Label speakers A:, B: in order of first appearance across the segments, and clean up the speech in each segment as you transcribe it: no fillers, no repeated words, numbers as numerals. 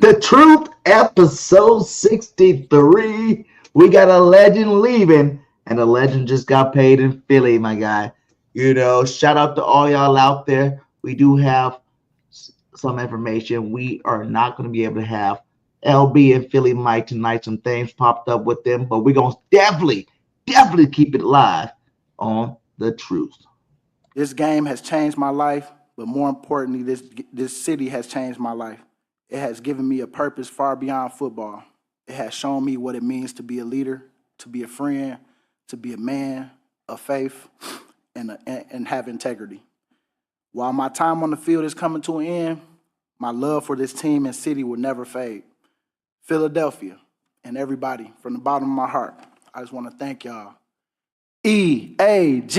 A: The Truth, episode 63. We got a legend leaving, and a legend just got paid in Philly, my guy. Shout out to all y'all out there. We do have some information. We are not going to be able to have LB and Philly Mike tonight. Some things popped up with them, but we're going to definitely keep it live on The Truth.
B: This game has changed my life, but more importantly, this city has changed my life. It has given me a purpose far beyond football. It has shown me what it means to be a leader, to be a friend, to be a man of faith, and have integrity. While my time on the field is coming to an end, my love for this team and city will never fade. Philadelphia and everybody, from the bottom of my heart, I just want to thank y'all. EAGLES,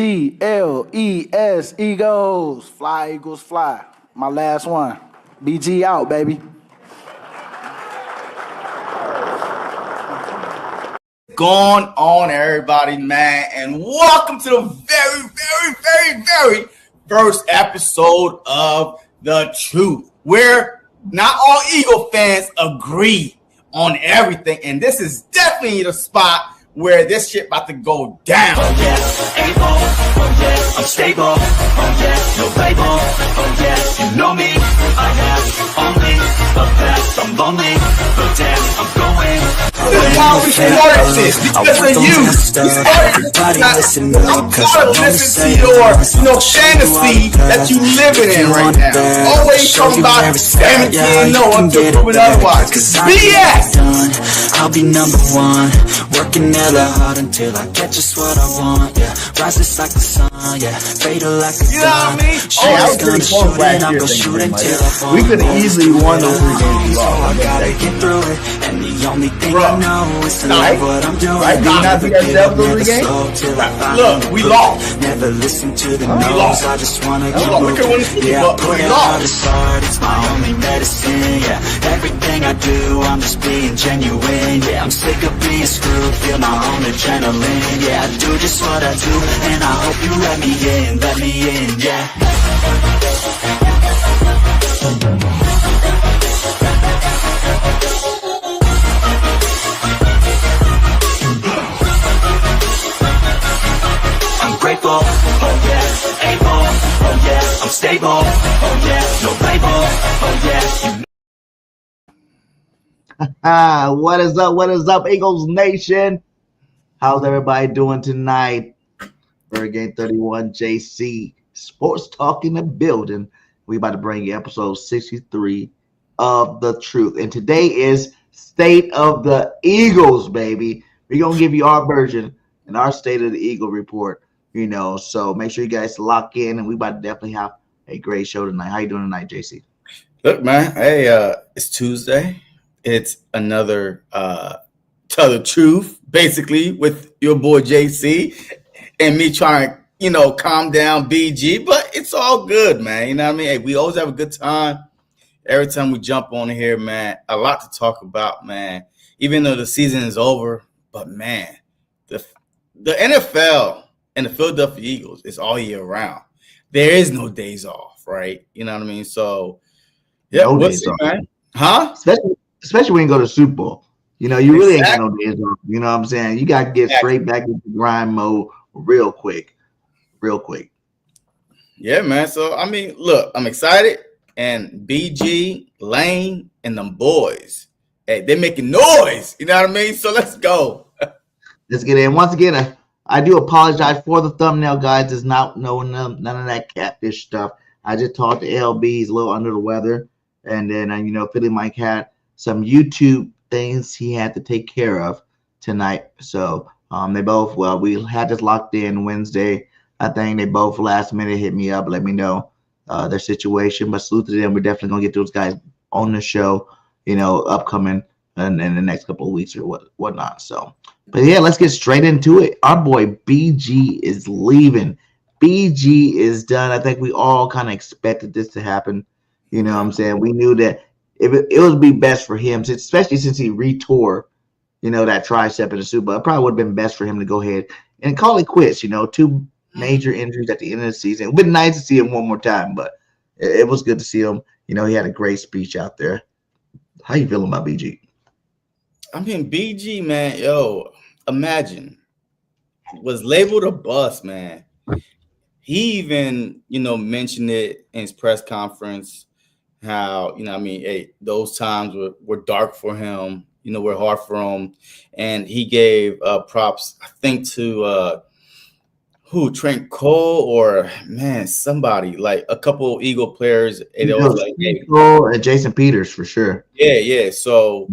B: Eagles. Fly, Eagles, fly. My last one. BG out, baby.
C: Going on, everybody, man, and welcome to the very first episode of The Truth, where not all Eagle fans agree on everything, and this is definitely the spot where this shit about to go down.
D: Oh yeah, able, oh yeah, I'm stable, oh yeah, no label, oh yeah, you know me, I have only the best, I'm lonely, but damn, I'm going.
C: This is how we started this, because of you. We started this. I'm trying to listen to your fantasy that you living in right now. Always talking about everything no one can prove it otherwise. BS!
D: I'll be number one, working hella hard until I get just what I want, yeah. Rises like the sun, yeah, fatal like a gun.
C: I was pretty close last year thinking, we could have easily won those 3 games.
D: I gotta get through it, and the only thing I know is to love what I'm doing.
C: Never give up, never slow till I find. Look, we lost.
D: Never listen to the no's, I just wanna keep moving.
C: Yeah,
D: I put it out as hard, it's my only medicine, yeah. Everything I do, I'm just being genuine, yeah. I'm sick of being screwed, feel my own adrenaline, yeah. I do just what I do, and I hope you let me in, yeah. I'm grateful, oh yeah, able, oh yeah, I'm stable, oh yeah, no label, oh yeah, you
A: What is up, Eagles Nation? How's everybody doing tonight? Birdgang 31 JC Sportstalk in the building. We about to bring you episode 63 of The Truth. And today is State of the Eagles, baby. We're going to give you our version and our State of the Eagle report, so make sure you guys lock in, and we about to definitely have a great show tonight. How you doing tonight, JC?
C: Look, man, hey, it's Tuesday. It's another Tell the Truth, basically, with your boy JC and me trying to, calm down BG, but it's all good, man. You know what I mean? Hey, we always have a good time. Every time we jump on here, man, a lot to talk about, man. Even though the season is over, but man, the NFL and the Philadelphia Eagles is all year round. There is no days off, right? You know what I mean? So, yeah,
A: No
C: we'll
A: days
C: see,
A: off.
C: man. Huh?
A: Especially when you go to the Super Bowl. You really ain't got no days off. You know what I'm saying? You got to get straight back into grind mode real quick.
C: Yeah, man. So, I mean, look, I'm excited. And BG, Lane, and them boys, hey, they're making noise. You know what I mean? So let's go.
A: Let's get in. Once again, I do apologize for the thumbnail, guys. It's not none of that catfish stuff. I just talked to LB. He's a little under the weather. And then, Philly Mike had some YouTube things he had to take care of tonight. So they both, we had this locked in Wednesday. I think they both last minute hit me up, let me know their situation. But salute to them. We're definitely going to get those guys on the show, upcoming in the next couple of weeks or whatnot. So, but yeah, let's get straight into it. Our boy BG is leaving. BG is done. I think we all kind of expected this to happen. You know what I'm saying? We knew that it would be best for him, especially since he retore, that tricep in the Super Bowl. It probably would have been best for him to go ahead and call it quits. 2 major injuries at the end of the season. It would be nice to see him one more time, but it was good to see him. He had a great speech out there. How you feeling about BG?
C: I mean, BG, man, yo, imagine was labeled a bust, man. He even, mentioned it in his press conference how, hey, those times were dark for him, were hard for him. And he gave props, I think, to Trent Cole or man, somebody like a couple Eagle players. And it was like, hey,
A: Cole and Jason Peters for sure.
C: yeah. So,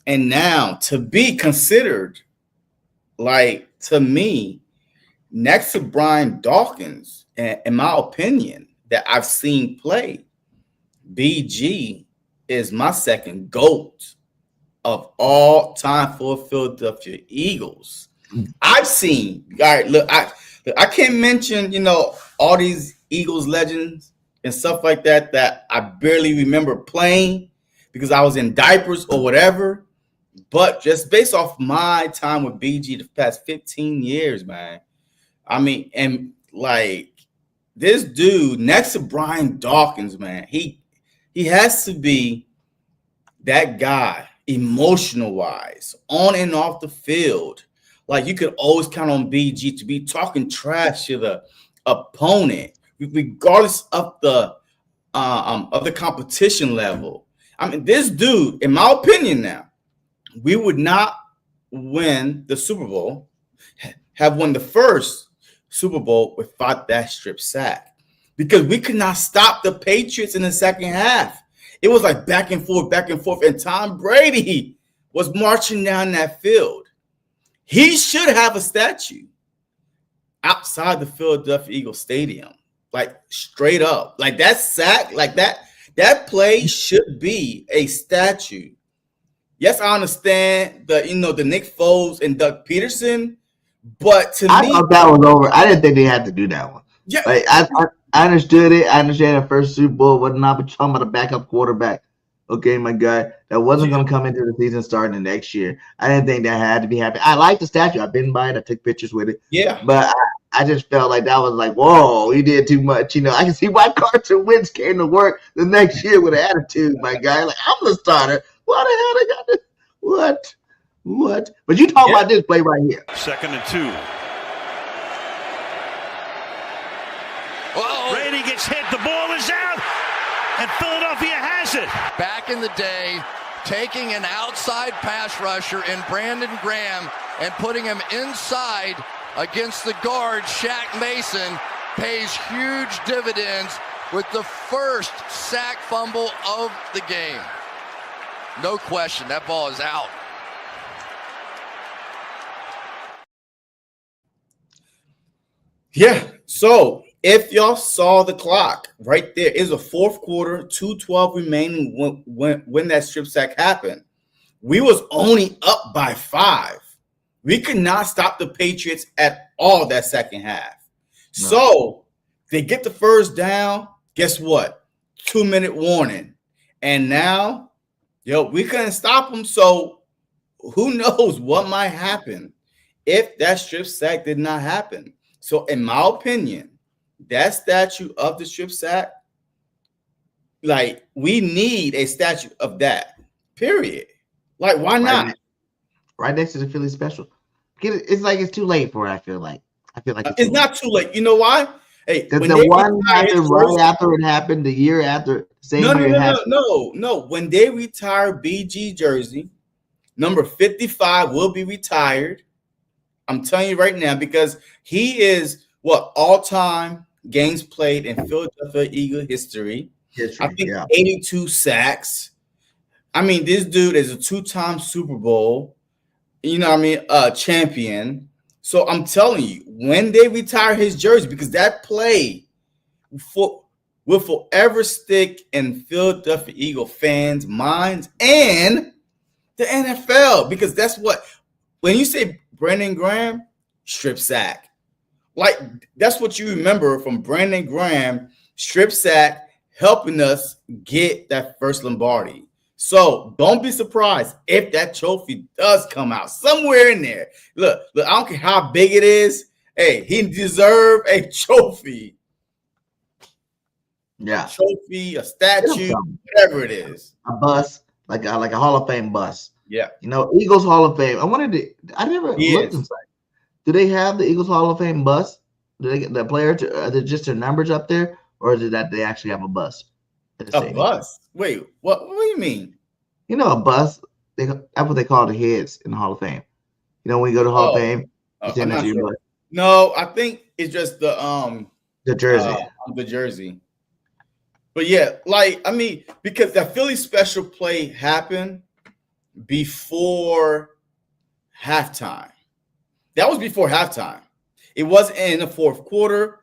C: and now to be considered, like to me, next to Brian Dawkins, in my opinion, that I've seen play, BG is my second GOAT of all time for Philadelphia Eagles. I've seen, all right, look, I can't mention, all these Eagles legends and stuff like that I barely remember playing because I was in diapers or whatever. But just based off my time with BG the past 15 years, man, I mean, and like this dude next to Brian Dawkins, man, he has to be that guy emotional wise, on and off the field. Like you could always count on BG to be talking trash to the opponent, regardless of the competition level. I mean, this dude, in my opinion, now we would not win the Super Bowl, have won the first Super Bowl without that strip sack, because we could not stop the Patriots in the second half. It was like back and forth, and Tom Brady was marching down that field. He should have a statue outside the Philadelphia Eagles Stadium, like straight up. Like that sack, like that play should be a statue. Yes, I understand the Nick Foles and Doug Peterson, but to me,
A: I thought that was over. I didn't think they had to do that one.
C: Yeah,
A: like, I understood it. I understand the first Super Bowl was not talking about a backup quarterback. Okay, my guy, that wasn't going to come into the season starting the next year. I didn't think that had to be happening. I like the statue. I've been by it. I took pictures with it.
C: Yeah,
A: but I just felt like that was like, whoa, he did too much. I can see why Carson Wentz came to work the next year with an attitude, my guy. Like, I'm the starter. Why the hell they got this? What? But you talk about this play right here.
E: 2nd and 2. Whoa. Brady gets hit. The ball is out. And Philadelphia has it.
F: Back in the day, taking an outside pass rusher in Brandon Graham and putting him inside against the guard, Shaq Mason, pays huge dividends with the first sack fumble of the game. No question, that ball is out.
C: Yeah, so if y'all saw the clock right there, is a fourth quarter, 2:12 remaining when that strip sack happened. We was only up by 5. We could not stop the Patriots at all that second half. No. So they get the first down. Guess what? 2-minute warning. And now, we couldn't stop them. So who knows what might happen if that strip sack did not happen. So in my opinion, that statue of the strip sack, like we need a statue of that, period. Like, why not?
A: Right next to the Philly special. It's like it's too late for it, I feel like
C: it's not too late. You know why? Hey,
A: because the one happened right after it happened, the year after,
C: No. When they retire BG jersey, number 55 will be retired. I'm telling you right now, because he is all-time games played in Philadelphia Eagle history. I think 82 sacks. I mean, this dude is a 2-time Super Bowl, champion. So I'm telling you, when they retire his jersey, because that play will forever stick in Philadelphia Eagle fans' minds and the NFL, because that's what, when you say Brandon Graham, strip sack, like that's what you remember from Brandon Graham, strip sack, helping us get that first Lombardi. So don't be surprised if that trophy does come out somewhere in there. Look, I don't care how big it is. Hey, he deserves a trophy.
A: Yeah.
C: a trophy, a statue, whatever it is.
A: A bus, like a Hall of Fame bus.
C: Yeah.
A: You know, Eagles Hall of Fame. I never looked
C: Yes.
A: inside. Do they have the Eagles Hall of Fame bus? Do they get the players? Are they just their numbers up there, or is it that they actually have a bus?
C: A bus? Wait, what do you mean?
A: You know, a bus. That's what they call the heads in the Hall of Fame. You know, when you go to Hall of Fame, you
C: I'm
A: send it
C: not
A: to your
C: sure.
A: bus.
C: No, I think it's just the
A: jersey.
C: The jersey. But yeah, like I mean, because that Philly special play happened before halftime. That was before halftime. It wasn't in the fourth quarter.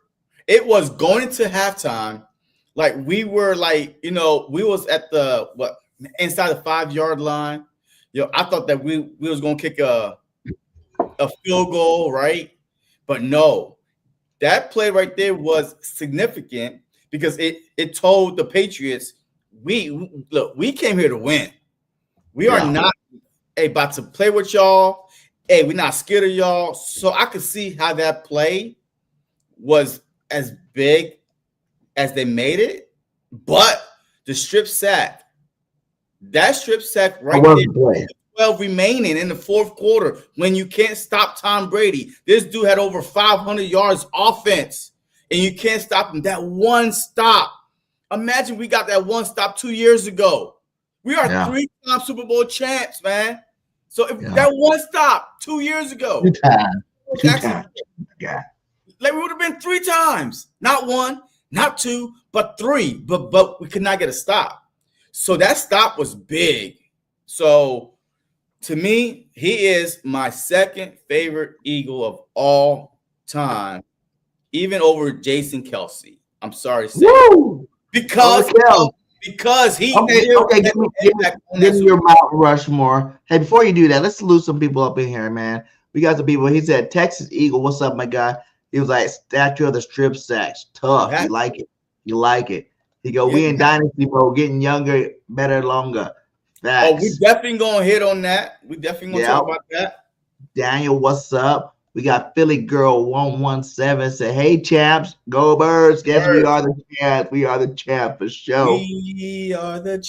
C: It was going into halftime. Like we were like, you know, we was at the inside the 5-yard line. You know, I thought that we was gonna kick a field goal, right? But no, that play right there was significant because it told the Patriots, we came here to win. We are not about to play with y'all. Hey, we're not scared of y'all. So I could see how that play was as big as they made it, but the strip sack, right there, 12 remaining in the fourth quarter when you can't stop Tom Brady. This dude had over 500 yards offense, and you can't stop him. That one stop. Imagine we got that one stop 2 years ago. We are 3-time Super Bowl champs, man. So if that one stop 2 years ago,
A: Two times. Yeah.
C: Like we would have been 3 times, not 1, not 2, but 3. But we could not get a stop. So that stop was big. So to me, he is my second favorite Eagle of all time, even over Jason Kelce. I'm sorry to say because he
A: okay. Give me your Mount Rushmore. Hey, before you do that, let's salute some people up in here, man. We got some people. He said, Texas Eagle, what's up, my guy? He was like, statue of the strip sacks. Tough. You like it. You like it. He go, we in Dynasty, bro, getting younger, better, longer. Facts.
C: Oh, we definitely going to hit on that. We definitely going to talk about that.
A: Daniel, what's up? We got Philly Girl 117 say, hey, champs, go Birds. Guess we are the champs. We are the champs for sure.
C: We are the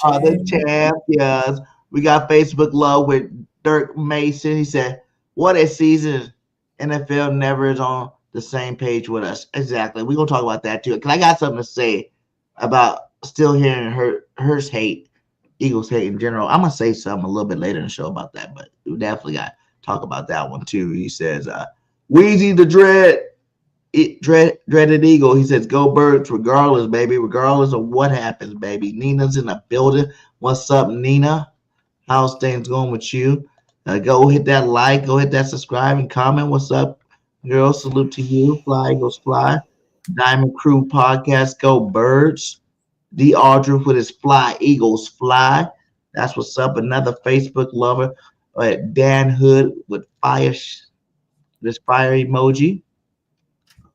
A: champions. We got Facebook Love with Dirk Mason. He said, what a season. NFL never is on the same page with us. Exactly. We're going to talk about that too. Because I got something to say about still hearing hers hate, Eagles hate in general. I'm going to say something a little bit later in the show about that, but we definitely got to talk about that one too. He says, Weezy the dreaded Eagle. He says, go Birds regardless, baby. Regardless of what happens, baby. Nina's in the building. What's up, Nina? How's things going with you? Go hit that like. Go hit that subscribe and comment. What's up, girl? Salute to you. Fly Eagles Fly. Diamond Crew Podcast. Go Birds. D. Aldridge with his Fly Eagles Fly. That's what's up. Another Facebook lover. Dan Hood with this fire emoji.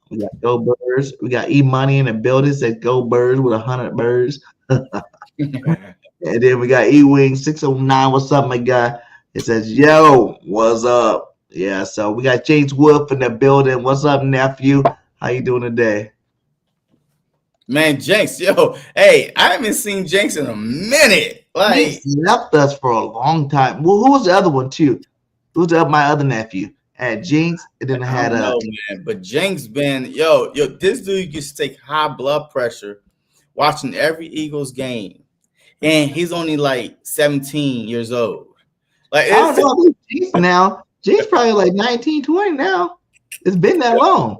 A: We got Go Birds. We got E Money in the building. Says Go Birds with 100 birds. And then we got E Wing 609. What's up, my guy? It says, yo, what's up? Yeah, so we got James Wolf in the building. What's up, nephew? How you doing today?
C: Man, Jenks, yo, hey, I haven't seen Jenks in a minute. Like,
A: he left us for a long time. Well, who was the other one too? Who's my other nephew? I had Jinx, and then I had
C: man, but Jenks been yo, this dude used to take high blood pressure watching every Eagles game, and he's only like 17 years old. Like,
A: I don't know, Jinx now. Jinx probably like 19, 20 now. It's been that long.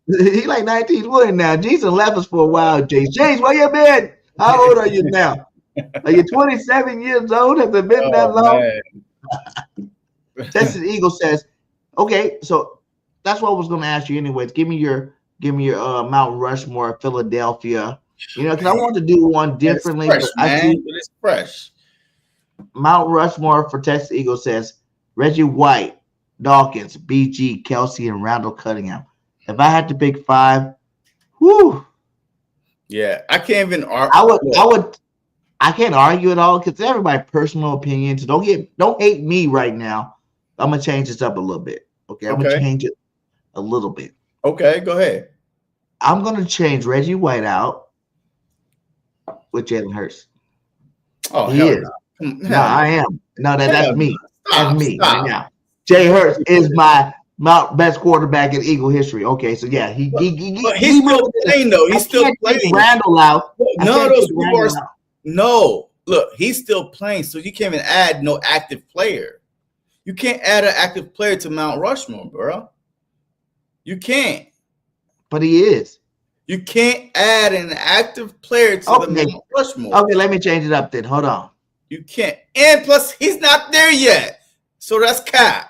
A: He like 19, 20 now. Jason left us for a while, James. James, where you been? How old are you now? Are you 27 years old? Has it been that long? Texas Eagle says, okay, so that's what I was going to ask you anyways. Give me your Mount Rushmore, Philadelphia. You know, because I want to do one differently.
C: It's fresh.
A: Mount Rushmore for Texas Eagle says Reggie White, Dawkins, BG, Kelsey, and Randall Cunningham. If I had to pick 5, whoo.
C: Yeah, I can't even argue.
A: I can't argue at all because it's everybody's personal opinions. Don't hate me right now. I'm gonna change this up a little bit. Okay, I'm gonna change it a little bit.
C: Okay, go ahead.
A: I'm gonna change Reggie White out with Jalen Hurts.
C: Oh,
A: He
C: hell
A: is.
C: no.
A: No, I am. No, that's me. That's me right
C: Stop.
A: now. Jay Hurts is my best quarterback in Eagle history. Okay, so yeah,
C: But he's still playing though. He's still playing.
A: Randall out.
C: None of those people are. No, look, he's still playing, so you can't even add no active player. You can't add an active player to Mount Rushmore, bro. You can't.
A: But he is.
C: You can't add an active player to the Mount Rushmore.
A: Okay, let me change it up then. Hold on.
C: You can't. And plus, he's not there yet. So that's cap.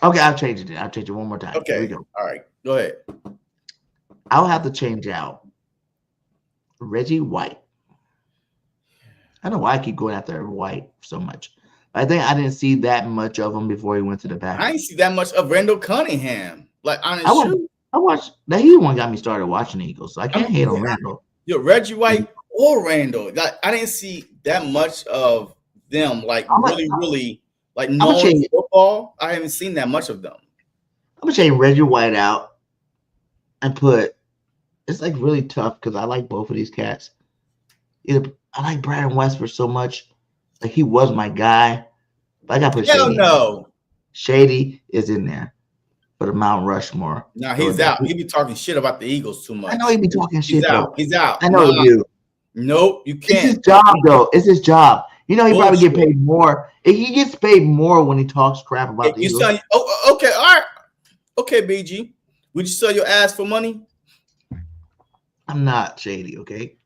A: Okay, I'll change it. I'll change it one more time.
C: Okay.
A: Here we go.
C: All right. Go ahead.
A: I'll have to change out Reggie White. I don't know why I keep going after White so much. I think I didn't see that much of him before he went to the back.
C: I didn't see that much of Randall Cunningham. Like, honestly.
A: I watched that. He the one got me started watching the Eagles, so I can't hate on Randall.
C: Yo, Reggie White or Randall. Like, I didn't see that much of them. Like, really, like knowing football. I haven't seen that much of them.
A: I'm gonna change Reggie White out and put. It's like really tough because I like both of these cats. I like Brandon Westford so much. Like he was my guy. But I gotta put
C: Hell
A: Shady.
C: No.
A: Shady is in there for the Mount Rushmore.
C: Nah, he's out. He be talking shit about the Eagles too much.
A: I know he be talking shit.
C: He's out.
A: I know he do.
C: Nope, you can't.
A: It's his job though. It's his job. You know he probably get paid more. He gets paid more when he talks crap about the Eagles.
C: Okay, all right. Okay, BG. Would you sell your ass for money?
A: I'm not shady, okay?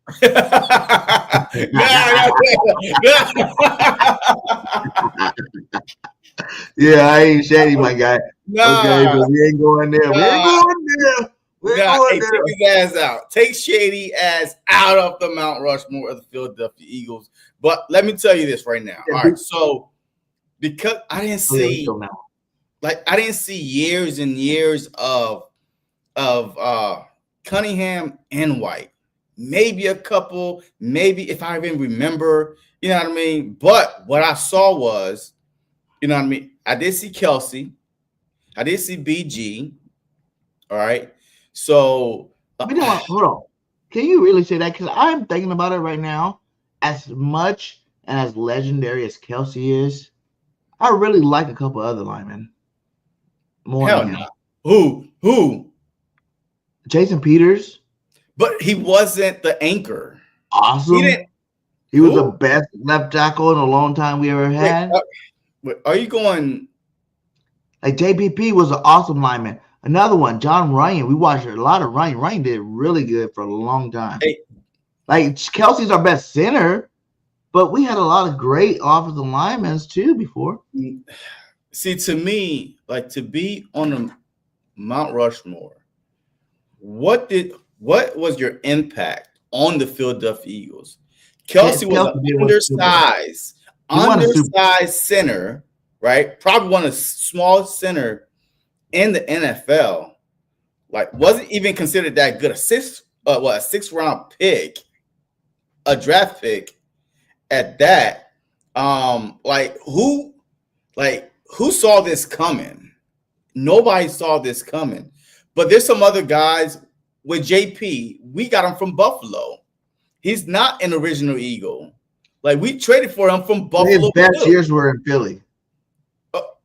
A: Yeah, I ain't shady, my guy.
C: Nah.
A: Okay, but we ain't going there. We ain't going there.
C: Take his ass out. Take Shady ass out of the Mount Rushmore of the Philadelphia Eagles. But let me tell you this right now. All right, so because I didn't see, I didn't see years and years of Cunningham and White. Maybe a couple, maybe if I even remember, you know what I mean? But what I saw was, you know what I mean? I did see Kelsey. I did see BG. All right. So,
A: hold on. Can you really say that? Because I'm thinking about it right now. As much and as legendary as Kelsey is, I really like a couple other linemen. More
C: hell
A: than him.
C: No. Who?
A: Jason Peters.
C: But he wasn't the anchor.
A: Awesome. He was the best left tackle in a long time we ever had.
C: Are you going?
A: Like JPP was an awesome lineman. Another one, John Ryan. We watched a lot of Ryan. Ryan did really good for a long time.
C: Hey.
A: Like Kelsey's our best center, but we had a lot of great offensive linemen too before.
C: See, to me, like to be on the Mount Rushmore, what was your impact on the Philadelphia Eagles? Kelsey was an undersized center, right? Probably one of the smallest center in the NFL. Like, wasn't even considered that good. A sixth round pick, a draft pick at that. Who saw this coming? Nobody saw this coming. But there's some other guys. With JP, we got him from Buffalo. He's not an original Eagle. Like, we traded for him from Buffalo.
A: His best years were in Philly.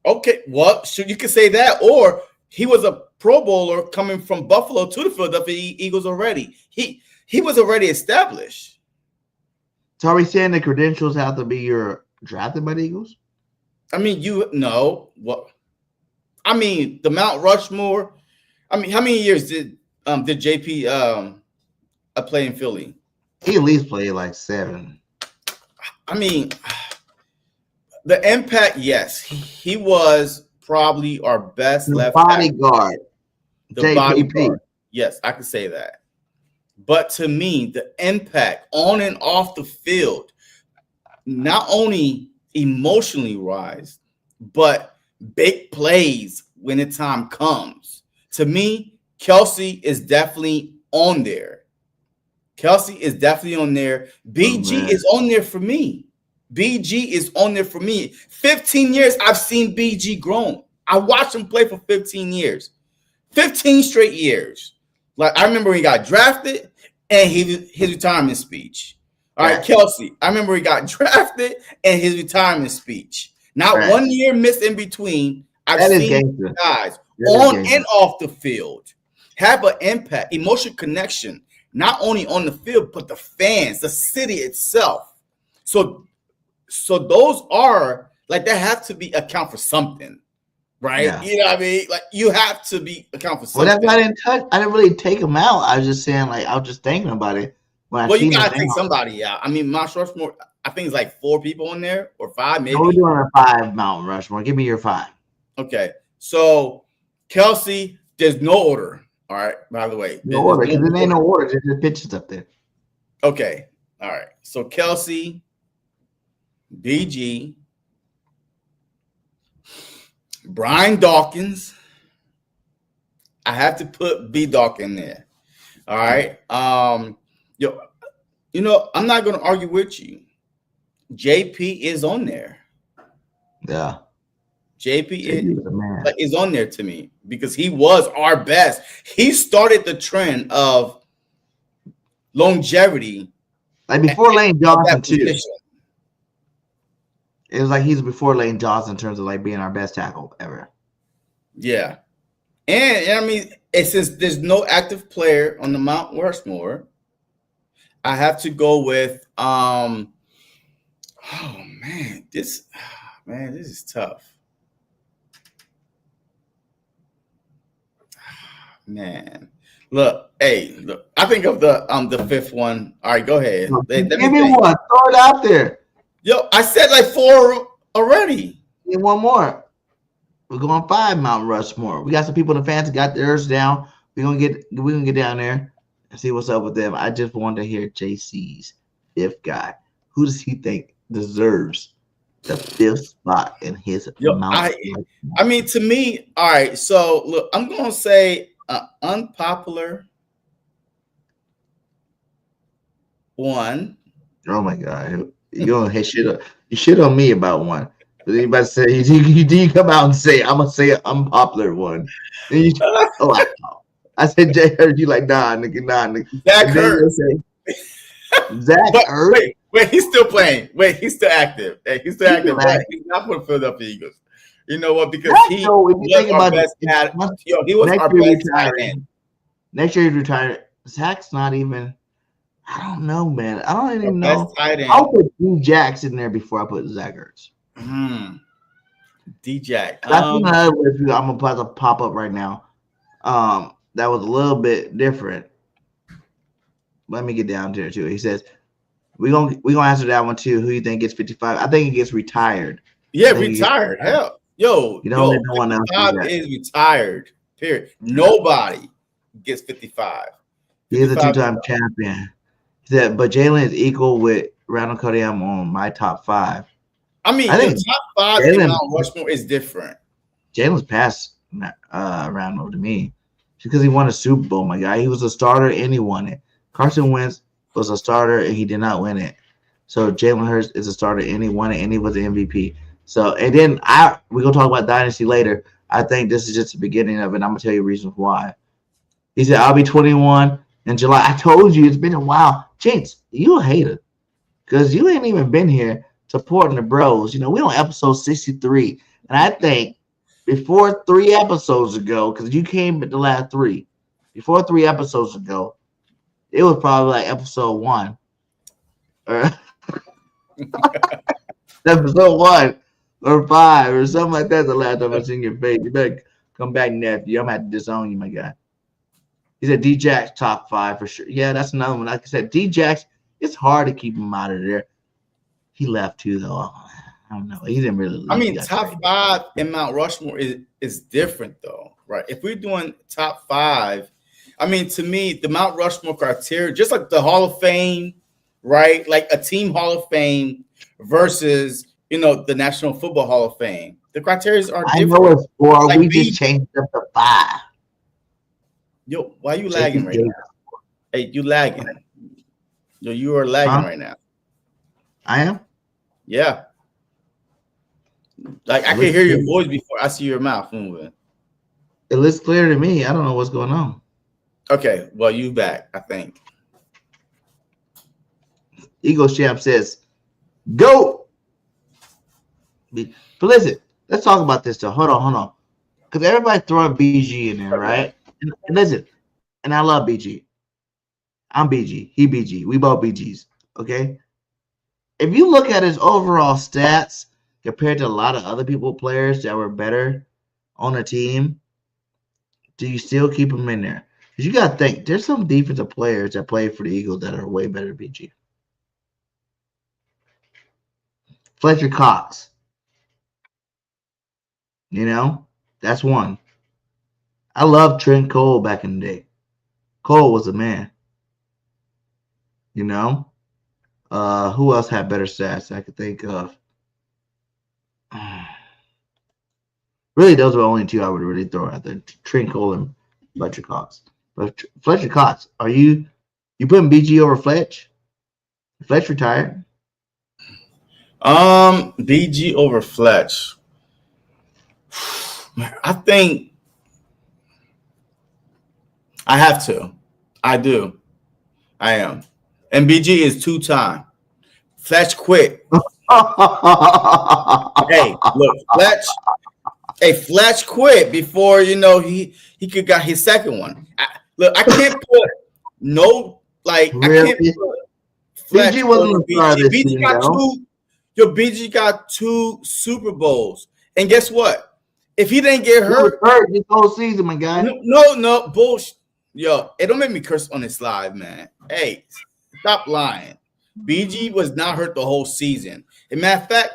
C: Okay, well, you could say that. Or he was a Pro Bowler coming from Buffalo to the Philadelphia Eagles already. He was already established.
A: So are we saying the credentials have to be you're drafted by the Eagles?
C: I mean, the Mount Rushmore. I mean, how many years did JP play in Philly?
A: He at least played like 7.
C: I mean, the impact, yes. He was probably our best left
A: bodyguard.
C: The bodyguard. Yes, I could say that. But to me, the impact on and off the field, not only emotionally wise, but big plays when the time comes. To me, Kelsey is definitely on there. BG is on there for me. BG is on there for me. 15 years I've seen BG grown. I watched him play for 15 years. 15 straight years. Like I remember when he got drafted and his retirement speech. All right,
A: Right.
C: Kelsey. I remember he got drafted and his retirement speech. Not
A: Right.
C: 1 year missed in between. I've
A: That is
C: seen
A: gangster.
C: guys
A: That is
C: on
A: gangster.
C: and off the field have an impact, emotional connection, not only on the field, but the fans, the city itself. So those are like that have to be account for something, right?
A: Yeah.
C: You know what I mean? Like you have to be account for
A: Well,
C: something.
A: that's why I didn't really take him out. I was just saying, like, I was just thinking about it when I
C: Well, you
A: seen him
C: gotta take
A: out.
C: somebody out. I mean, Mount Rushmore, I think it's like 4 people in there or 5, maybe.
A: No, we're doing a 5 Mount Rushmore. Give me your 5.
C: Okay, so Kelsey, there's no order. All right, by the way,
A: No order, because there ain't no order. There's just pictures up there.
C: Okay, all right. So Kelsey, BG, Brian Dawkins. I have to put B Dawk in there. All right. You know, I'm not going to argue with you. JP is on there.
A: Yeah.
C: JP is on there to me because he was our best. He started the trend of longevity.
A: Like before Lane Johnson, too.
C: Position.
A: It was like he's before Lane Johnson in terms of like being our best tackle ever.
C: Yeah. And I mean, since there's no active player on the Mount Rushmore, I have to go with oh man, this is tough. Man. Look, I think of the fifth one. All right, go ahead.
A: Give me one. Throw it out there.
C: Yo, I said like 4 already.
A: Give one more. We're going 5 Mount Rushmore. We got some people in the fans that got theirs down. We're gonna get down there and see what's up with them. I just wanted to hear JC's 5th guy. Who does he think deserves the 5th spot in his Mount Rushmore?
C: I mean, to me, all right. So look, I'm gonna say unpopular one.
A: Oh my God, you gonna hit shit up? You shit on me about one. But anybody say you come out and say I'm gonna say an unpopular one? I said Jay heard you like nah nigga.
C: Zach Ertz.
A: Zach Ertz.
C: Wait, he's still playing. Wait, he's still active. He's still active. He's not for the Philadelphia Eagles. You know what? Because he was our best he was our best tight end.
A: Next year he's retired. Zach's not even. I don't know, man. I don't even know. I'll put D Jax in there before I put Zach Ertz.
C: D Jax.
A: That's another review I'm about to pop up right now. That was a little bit different. Let me get down to it too. He says we're gonna answer that one too. Who you think gets 55? I think he gets retired.
C: Yeah, retired. Hell,
A: you don't let no one else do that.
C: Is retired. Period. Nobody gets 55.
A: He's a 2-time champion. He said, but Jalen is equal with Randall Cunningham on my top 5.
C: I mean, I think top 5 in Mount Rushmore is different.
A: Jalen's past Randall to me because he won a Super Bowl, my guy. He was a starter and he won it. Carson Wentz was a starter and he did not win it. So Jalen Hurts is a starter and he won it and he was the MVP. So and then we're gonna talk about Dynasty later. I think this is just the beginning of it. I'm gonna tell you reasons why. He said I'll be 21 in July. I told you it's been a while. Jinx, you a hater because you ain't even been here supporting the bros. You know, we're on episode 63. And I think before 3 episodes ago, because you came at the last 3, before 3 episodes ago, it was probably like episode 1. Or episode 1 or 5 or something like that. The last time I seen your face. You better come back, nephew. I'm gonna have to disown you, my guy. He said D Jax top 5 for sure. Yeah, that's another one. Like I said, D Jax, it's hard to keep him out of there. He left too, though. I don't know. He didn't really leave.
C: I mean, top 5 in Mount Rushmore is different, though, right? If we're doing top 5, I mean, to me, the Mount Rushmore criteria, just like the Hall of Fame, right? Like a team Hall of Fame versus, the National Football Hall of Fame. The criteria are different. I know
A: it's 4. Like we just changed up to 5.
C: Yo, why are you lagging right now? Hey, you lagging. Yo, you are lagging right now.
A: I am?
C: Yeah. Like I can hear your voice before I see your mouth moving.
A: It looks clear to me. I don't know what's going on.
C: Okay, well, you back, I think.
A: Eagles champ says, go. But listen, let's talk about this though. Hold on. Because everybody throwing BG in there, right? And listen, and I love BG. I'm BG. He BG. We both BGs. Okay. If you look at his overall stats compared to a lot of other players that were better on the team, do you still keep him in there? Because you got to think, there's some defensive players that play for the Eagles that are way better than BG. Fletcher Cox. You know, that's one. I loved Trent Cole back in the day. Cole was a man. You know? Who else had better stats I could think of? Really, those were the only two I would really throw out there. Trent Cole and Fletcher Cox. But Fletcher Cox, are you putting BG over Fletch? Fletch retired?
C: BG over Fletch. I think I have to. I do. I am. And BG is 2-time. Fletch quit. Hey, look, Fletch. Hey, Fletch quit before he could got his second one. I can't put no
A: Really?
C: I can't put Fletch
A: BG wasn't the star of this
C: BG
A: team,
C: got
A: though.
C: BG got 2 Super Bowls, and guess what? If he didn't get
A: He was
C: hurt,
A: hurt this whole season, my guy.
C: no bullshit. Yo, it don't make me curse on this live, man. Hey, stop lying. BG was not hurt the whole season. As a matter of fact,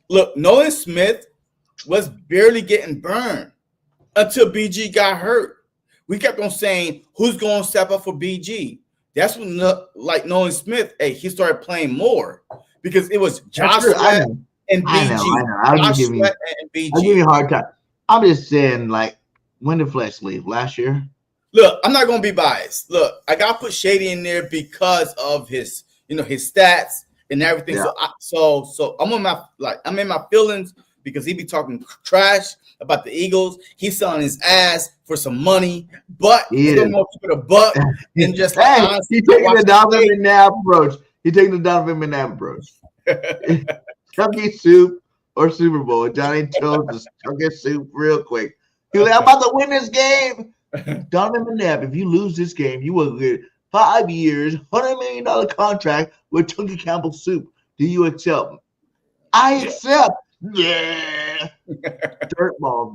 C: look, Nolan Smith was barely getting burned until BG got hurt. We kept on saying, who's going to step up for BG? That's when, Nolan Smith, he started playing more because it was Josh Sweat and BG.
A: I know. I'll give you a hard time. I'm just saying, when did Fletch leave? Last year?
C: Look, I'm not going to be biased. Look, I got to put Shady in there because of his, his stats and everything.
A: Yeah.
C: So I'm I'm in my feelings because he be talking trash about the Eagles. He's selling his ass for some money, but he's going to keep it a buck and just
A: he's taking the Donovan McNabb approach. He's taking the Donovan McNabb approach. Chucky soup or Super Bowl. Johnny chose the Chucky soup real quick. He was like, I'm about to win this game. Donovan McNabb, if you lose this game, you will get 5 years, $100 million contract with Chunky Campbell soup. Do you accept? I accept. Yeah. dirt ball.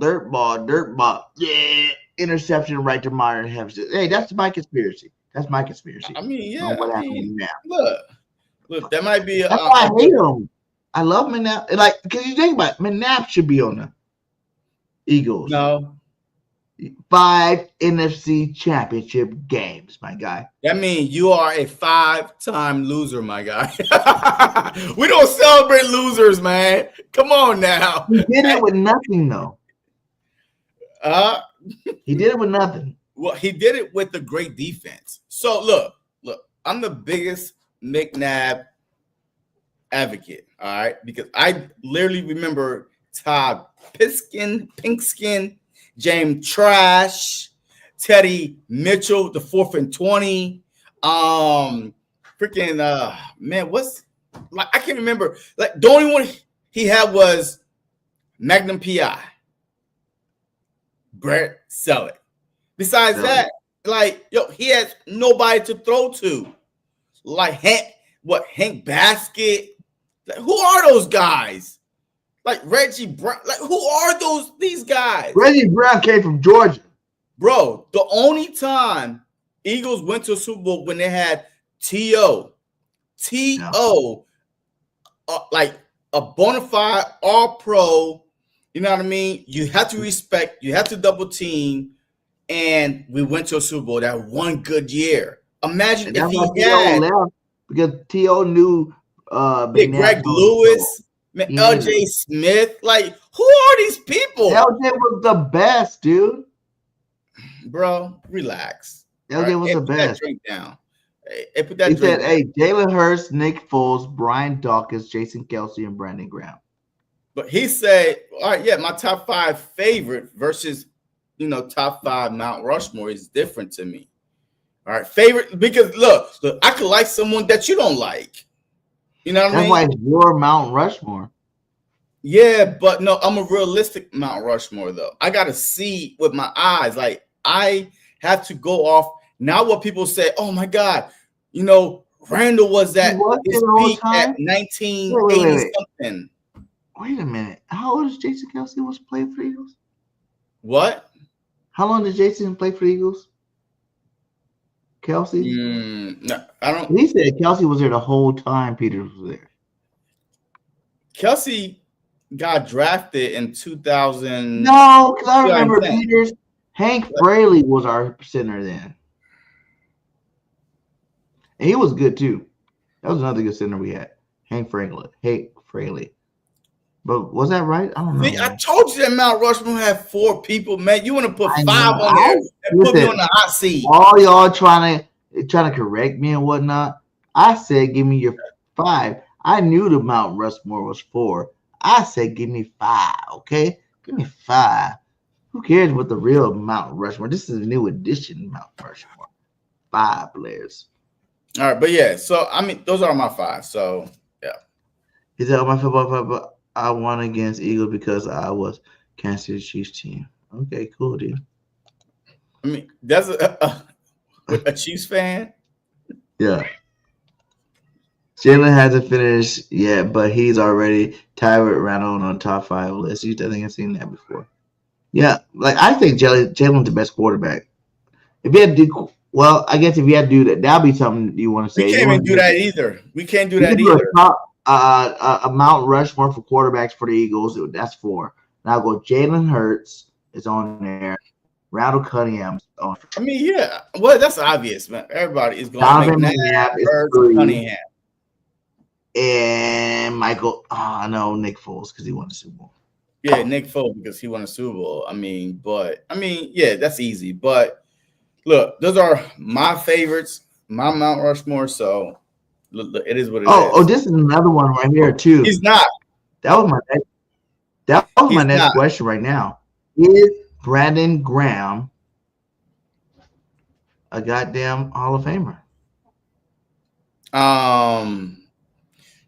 A: Yeah. Interception right to Meyer Hempstead. Hey, that's my conspiracy.
C: I mean, yeah.
A: What happened now?
C: Look, that might be.
A: That's why I hate him. I love McNabb. Because you think about it, McNabb should be on the Eagles.
C: No.
A: 5 NFC championship games, my guy.
C: That means you are a 5-time loser, my guy. We don't celebrate losers, man. Come on now.
A: He did it with nothing, though. He did it with nothing.
C: Well, he did it with a great defense. So look, I'm the biggest McNabb advocate, all right? Because I literally remember Todd Pinkskin, James Trash, Teddy Mitchell, the 4th and 20. I can't remember. The only one he had was Magnum PI, Brett Selleck. Besides that, he has nobody to throw to. Hank Basket? Who are those guys? Reggie Brown. Who are these guys?
A: Reggie Brown came from Georgia.
C: Bro, the only time Eagles went to a Super Bowl when they had T.O. A bona fide all-pro, you know what I mean? You have to respect, you have to double team, and we went to a Super Bowl that one good year. Imagine if he had
A: left because T.O. knew
C: Greg Lewis, L.J. Smith. Who are these people?
A: L.J. was the best, dude.
C: Bro, relax.
A: L.J. was the best.
C: Put that drink down. Hey, put that
A: he
C: drink
A: said, "Hey, Jalen Hurts, Nick Foles, Brian Dawkins, Jason Kelsey, and Brandon Graham."
C: But he said, "All right, yeah, my top 5 favorite versus, top 5 Mount Rushmore is different to me." All right, favorite, because look, I could like someone that you don't like. You know what I
A: That's
C: mean?
A: why it's your Mount Rushmore.
C: Yeah, but no, I'm a realistic Mount Rushmore though. I gotta see with my eyes. Like I have to go off not what people say. Oh my God, you know, Randall was
A: He
C: at
A: was there
C: his
A: the whole
C: peak at
A: time.
C: 1980
A: Wait.
C: something.
A: Wait a minute. How old is Jason Kelsey was playing for the Eagles?
C: What?
A: How long did Jason play for the Eagles? Kelsey?
C: No, I don't.
A: He said Kelsey was there the whole time Peters was there.
C: Kelsey got drafted in 2000.
A: No, because I remember
C: 2010.
A: Peters. Hank Fraley was our center then. And he was good too. That was another good center we had. Hank Fraley. But was that right? I don't know.
C: See, I told you that Mount Rushmore had 4 people, man. You want to put
A: I
C: 5
A: know.
C: on there and put me on the hot seat.
A: All y'all trying to correct me and whatnot. I said give me your 5. I knew the Mount Rushmore was 4. I said give me 5, okay? Give me 5. Who cares what the real Mount Rushmore? This is a new edition Mount Rushmore. 5 players.
C: All right, but yeah, so I mean those are my 5. So yeah.
A: He said, my football, I won against Eagles because I was Kansas City Chiefs team. Okay, cool, dude.
C: I mean, that's a Chiefs fan.
A: Yeah. Jalen hasn't finished yet, but he's already tied with Randall on top 5 list. I think I've seen that before. Yeah, like I think Jalen's the best quarterback. If you had to do, well, I guess if you had to do that, that'd be something you want to say.
C: We can't even do that either. We can't do that either.
A: A Mount Rushmore for quarterbacks for the Eagles. That's 4. Now go Jalen Hurts is on there. Randall Cunningham's on.
C: I mean, yeah. Well, that's obvious, man. Everybody is going
A: Donovan
C: to make
A: McNabb is
C: Hurts
A: 3.
C: Cunningham.
A: And Michael, Nick Foles because he won the Super Bowl.
C: Yeah, Nick Foles because he won a Super Bowl. Yeah, that's easy. But look, those are my favorites, my Mount Rushmore. So look, it is what it is.
A: Oh, this is another one right here too.
C: He's not.
A: That was my next question right now. Is Brandon Graham a goddamn Hall of Famer?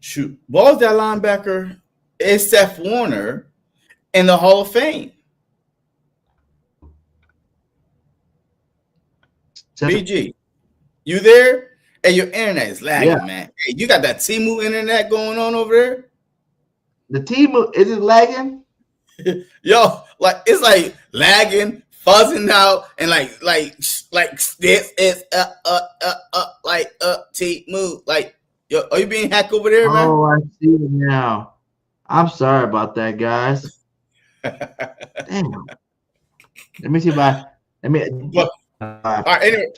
C: Shoot. What was that linebacker? It's Seth Warner in the Hall of Fame. BG, you there? Hey, your internet is lagging, man. Hey, you got that Temu internet going on over there?
A: The team is it lagging?
C: Yo, like it's like lagging, fuzzing out, and like this is Temu. Like, yo, are you being hacked over there, man?
A: Oh, I see it now. I'm sorry about that, guys. Damn. Let me see if I.
C: All right. Anyway,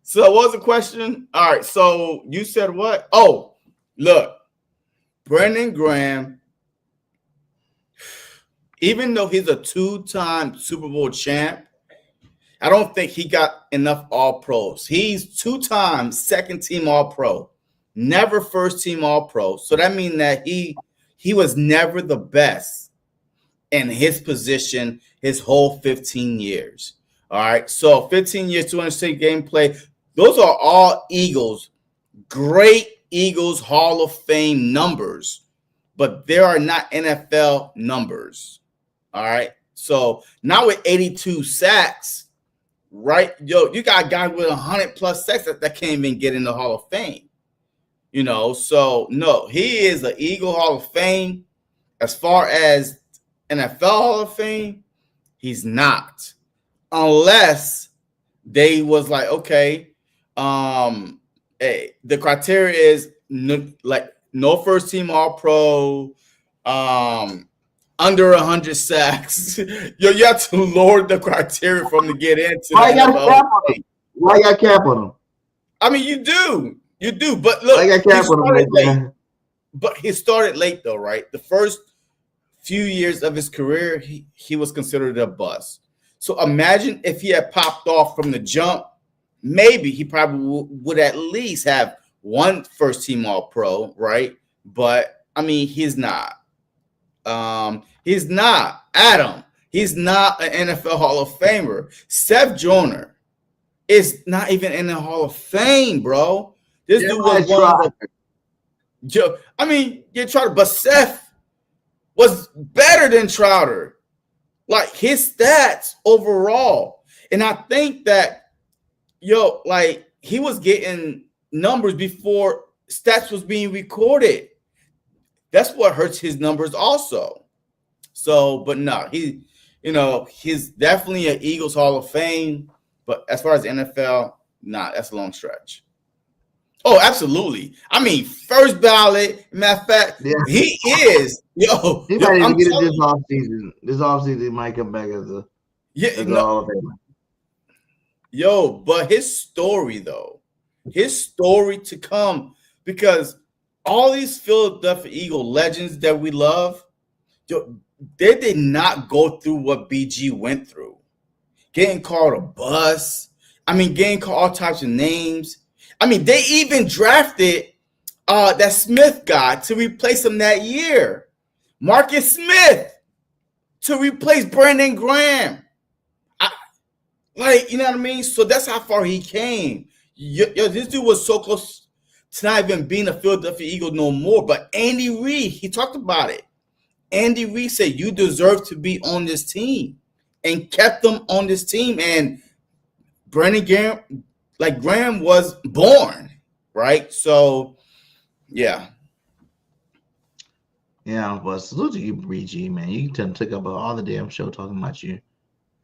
C: so what was the question? All right. So you said what? Oh, look, Brandon Graham. Even though he's a 2-time Super Bowl champ, I don't think he got enough All-Pros. He's 2-time second-team All-Pro, never first-team All-Pro. So that means that he was never the best in his position his whole 15 years. All right, so 15 years, 206 gameplay. Those are all Eagles, great Eagles Hall of Fame numbers, but there are not NFL numbers. All right, so now with 82 sacks, right? Yo, you got a guy with 100+ sacks that can't even get in the Hall of Fame. You know, so no, he is an Eagle Hall of Fame. As far as NFL Hall of Fame, he's not. Unless they was like, okay, hey, the criteria is no first team All Pro, under 100 sacks. Yo, you have to lower the criteria for him to get into.
A: Why you got cap on him?
C: I mean, you do, but look,
A: I got cap on him.
C: But he started late though, right? The first few years of his career, he was considered a bust. So imagine if he had popped off from the jump, maybe he probably would at least have one first team All Pro, right? But I mean, he's not. He's not. Adam, he's not an NFL Hall of Famer. Seth Joyner, is not even in the Hall of Fame, bro. This dude was
A: I
C: one of the. I mean, you Trotter, but Seth was better than Trotter. Like his stats overall. And I think that, like he was getting numbers before stats was being recorded. That's what hurts his numbers also. So, but no, he's definitely an Eagles Hall of Fame. But as far as NFL, that's a long stretch. Oh, absolutely. I mean, first ballot. Matter of fact, he is.
A: He might even get it this
C: you.
A: offseason. This offseason, he might come back as a Hall of Famer.
C: But his story, though, his story to come, because all these Philadelphia Eagle legends that we love, they did not go through what BG went through. Getting called a bus. I mean, getting called all types of names. I mean, they even drafted that Smith guy to replace him that year. Marcus Smith to replace Brandon Graham. You know what I mean? So that's how far he came. This dude was so close to not even being a Philadelphia Eagle no more. But Andy Reid, he talked about it. Andy Reid said, you deserve to be on this team, and kept them on this team. And Brandon Graham was born, right? So, yeah.
A: Yeah, but salute to you, BG, man. You took up all the damn show talking about you.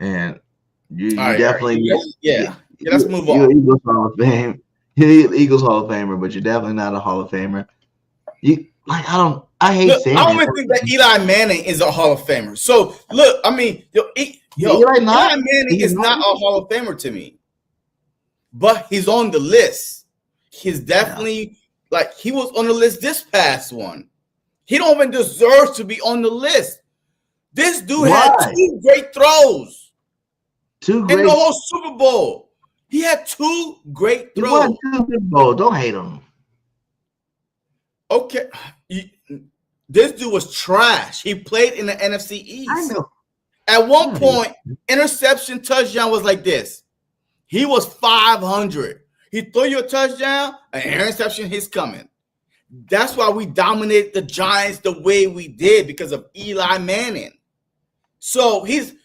A: And you definitely...
C: Yeah, let's move on.
A: You're Eagles Hall of Fame. You're Eagles Hall of Famer, but you're definitely not a Hall of Famer. I hate saying
C: I don't even think that Eli Manning is a Hall of Famer. So, look, I mean, Eli Manning is not a Hall of Famer to me. But he's on the list. He's definitely, he was on the list this past one. He don't even deserve to be on the list. This dude had 2 great throws.
A: 2 great.
C: In the whole Super Bowl. He had 2 great throws.
A: He won 2 Super Bowls. Don't hate him.
C: Okay. This dude was trash. He played in the NFC East.
A: I know.
C: At one point, interception touchdown was like this. He was 500. He threw you a touchdown, an interception, he's coming. That's why we dominated the Giants the way we did, because of Eli Manning. So in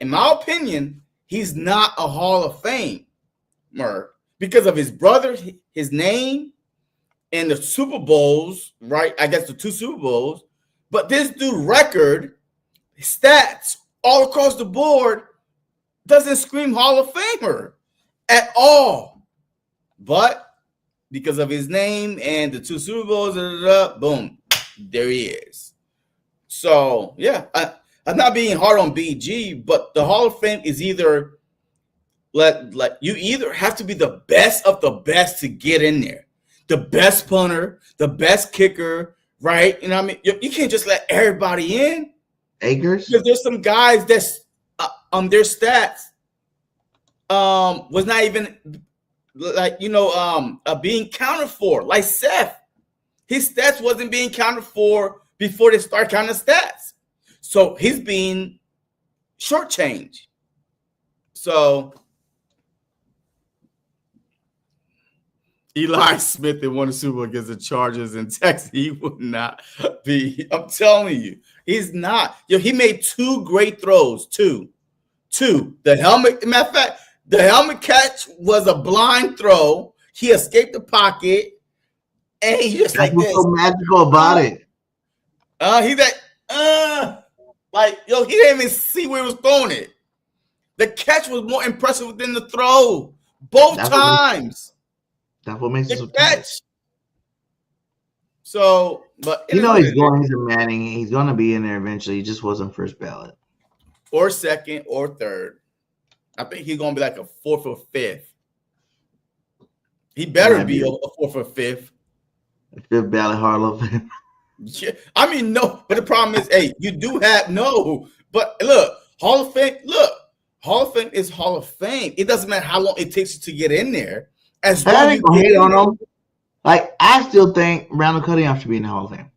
C: my opinion, he's not a Hall of Famer because of his brother, his name, and the Super Bowls, right? I guess the 2 Super Bowls. But this dude record, stats all across the board, doesn't scream Hall of Famer at all. But because of his name and the 2 Super Bowls, boom, there he is. So, yeah, I'm not being hard on BG, but the Hall of Fame is either you either have to be the best of the best to get in there. The best punter, the best kicker, right? You know what I mean? You can't just let everybody in.
A: Akers?
C: Because there's some guys that's their stats was not even being counted for. Like Seth, his stats wasn't being counted for before they start counting stats. So he's being shortchanged. So Eli Smith that won the Super Bowl against the Chargers in Texas, he would not be. I'm telling you, he's not. He made 2 great throws. Two. The helmet. Matter of fact, the helmet catch was a blind throw. He escaped the pocket, and he just
A: That's
C: like this.
A: What's so magical about it?
C: He didn't even see where he was throwing it. The catch was more impressive than the throw both times.
A: That's what makes it so
C: catch.
A: tight.
C: So, but
A: he's going. He's a Manning. He's going to be in there eventually. He just wasn't first ballot,
C: or second, or third. I think he's going to be like a 4th or 5th. He better be a 4th or 5th.
A: 5th ballot Hall of Fame.
C: Yeah, I mean no, but the problem is, you do have no. But look, Hall of Fame. Look, Hall of Fame is Hall of Fame. It doesn't matter how long it takes you to get in there. As long as you
A: hate on him. I still think Randall Cunningham should be in the Hall of Fame.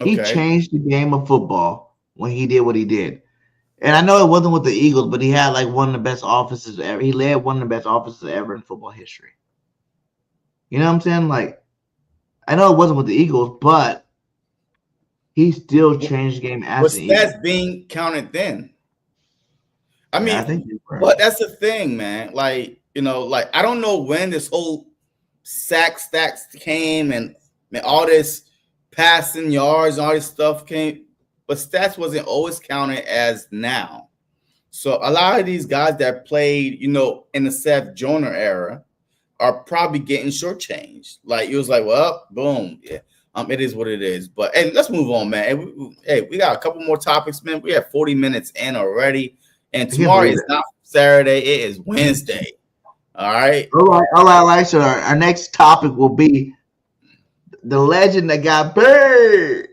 A: Okay. He changed the game of football when he did what he did. And I know it wasn't with the Eagles, but he had like one of the best offenses ever. He led one of the best offenses ever in football history. You know what I'm saying? Like, I know it wasn't with the Eagles, but he still changed the game as
C: Was
A: an Eagle.
C: stats being counted then? I
A: Yeah,
C: mean,
A: I think they were.
C: but that's the thing, man. Like, like I don't know when this whole sack stacks came and all this passing yards, all this stuff came, but stats wasn't always counted as now. So a lot of these guys that played, in the Seth Joyner era are probably getting shortchanged. Like it was like, well, boom, yeah. It is what it is. But hey, let's move on, man. Hey, we got a couple more topics, man. We have 40 minutes in already. And tomorrow is not Saturday, it is Wednesday. All right.
A: All right. So our next topic will be the legend that got Bird.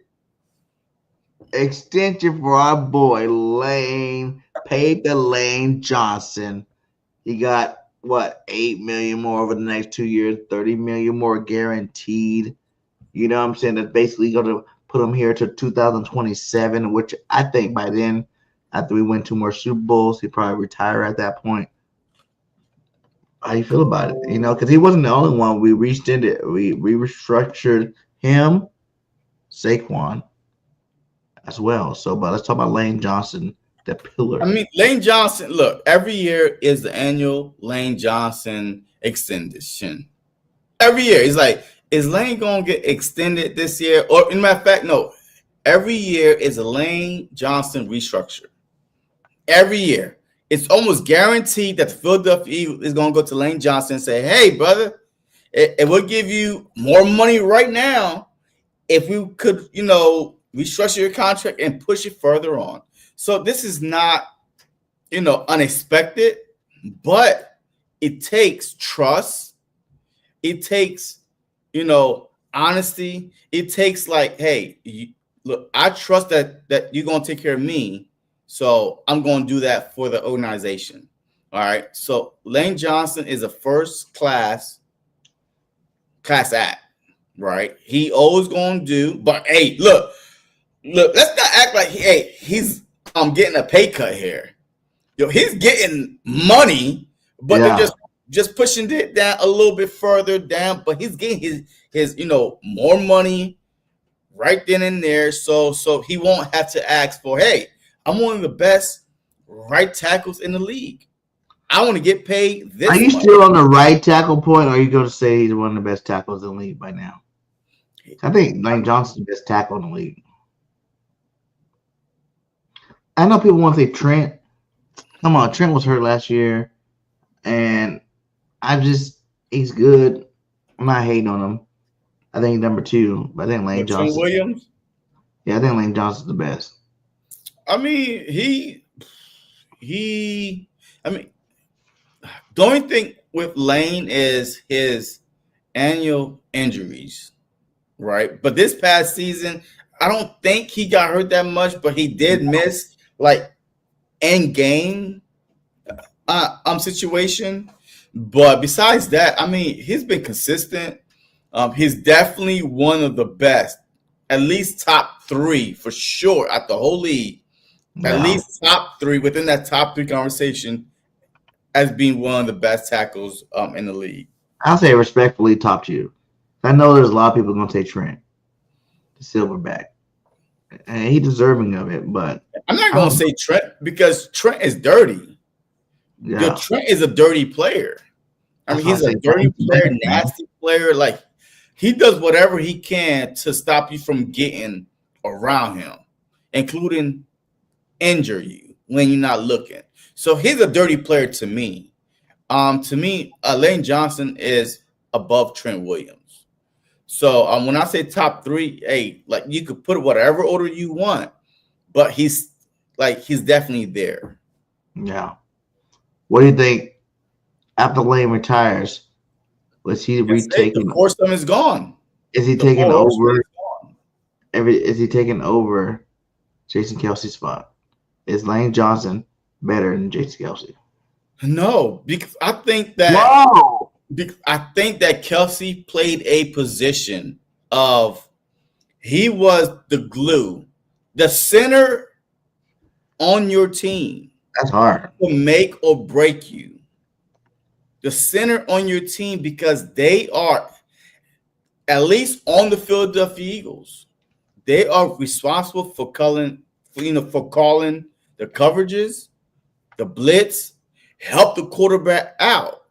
A: Extension for our boy Lane, paid the Lane Johnson. He got what, $8 million more over the next 2 years, $30 million more guaranteed. You know what I'm saying? That's basically going to put him here to 2027, which I think by then, after we win 2 more Super Bowls, he'd probably retire at that point. How do you feel about it? Because he wasn't the only one. We restructured him, Saquon, as well. So, but let's talk about Lane Johnson, the pillar.
C: I mean, Lane Johnson, look, every year is the annual Lane Johnson extension. Every year. It's like, is Lane going to get extended this year? Or, in matter of fact, no. Every year is a Lane Johnson restructure. Every year. It's almost guaranteed that the Philadelphia Eagles is going to go to Lane Johnson and say, hey, brother, it will give you more money right now if we could, restructure your contract and push it further on. So this is not, unexpected, but it takes trust. It takes, honesty. It takes like, hey, look, I trust that you're going to take care of me. So I'm going to do that for the organization. All right. So Lane Johnson is a first class act, right? He always going to do, but hey, look, let's not act like he's getting a pay cut here. He's getting money, but they're just pushing it down a little bit further down, but he's getting his more money right then and there. So he won't have to ask for, hey, I'm one of the best right tackles in the league. I want to get paid this.
A: Are you still on the right tackle point, or are you going to say he's one of the best tackles in the league by now? I think Lane Johnson's the best tackle in the league. I know people want to say Trent. Come on, Trent was hurt last year, and he's good. I'm not hating on him. I think he's number 2, but I think Lane Johnson.
C: Williams?
A: Yeah, I think Lane Johnson's the best.
C: I mean, the only thing with Lane is his annual injuries, right? But this past season, I don't think he got hurt that much, but he did miss like end game situation. But besides that, I mean, he's been consistent. He's definitely one of the best, at least top 3 for sure at the whole league.
A: Yeah.
C: At least top 3 within that top 3 conversation as being one of the best tackles in the league.
A: I'll say respectfully top 2. I know there's a lot of people going to take Trent, the silverback, and he's deserving of it. But
C: I'm not going to say Trent because Trent is dirty.
A: Yeah.
C: Trent is a dirty player. I mean, he's a dirty player, nasty player. Like, he does whatever he can to stop you from getting around him, including injure you when you're not looking. So he's a dirty player to me. Lane Johnson is above Trent Williams. So when I say top 3, hey, like you could put whatever order you want, but he's definitely there.
A: Yeah. What do you think after Lane retires? Was he retaking?
C: The foursome is gone.
A: Is he taking over? Is he taking over Jason Kelsey's spot? Is Lane Johnson better than Jason Kelsey?
C: No, because I think that Kelsey played a position of he was the glue, the center on your team
A: That's hard.
C: will make or break you. The center on your team, because they are, at least on the Philadelphia Eagles, they are responsible for calling the coverages, the blitz, help the quarterback out.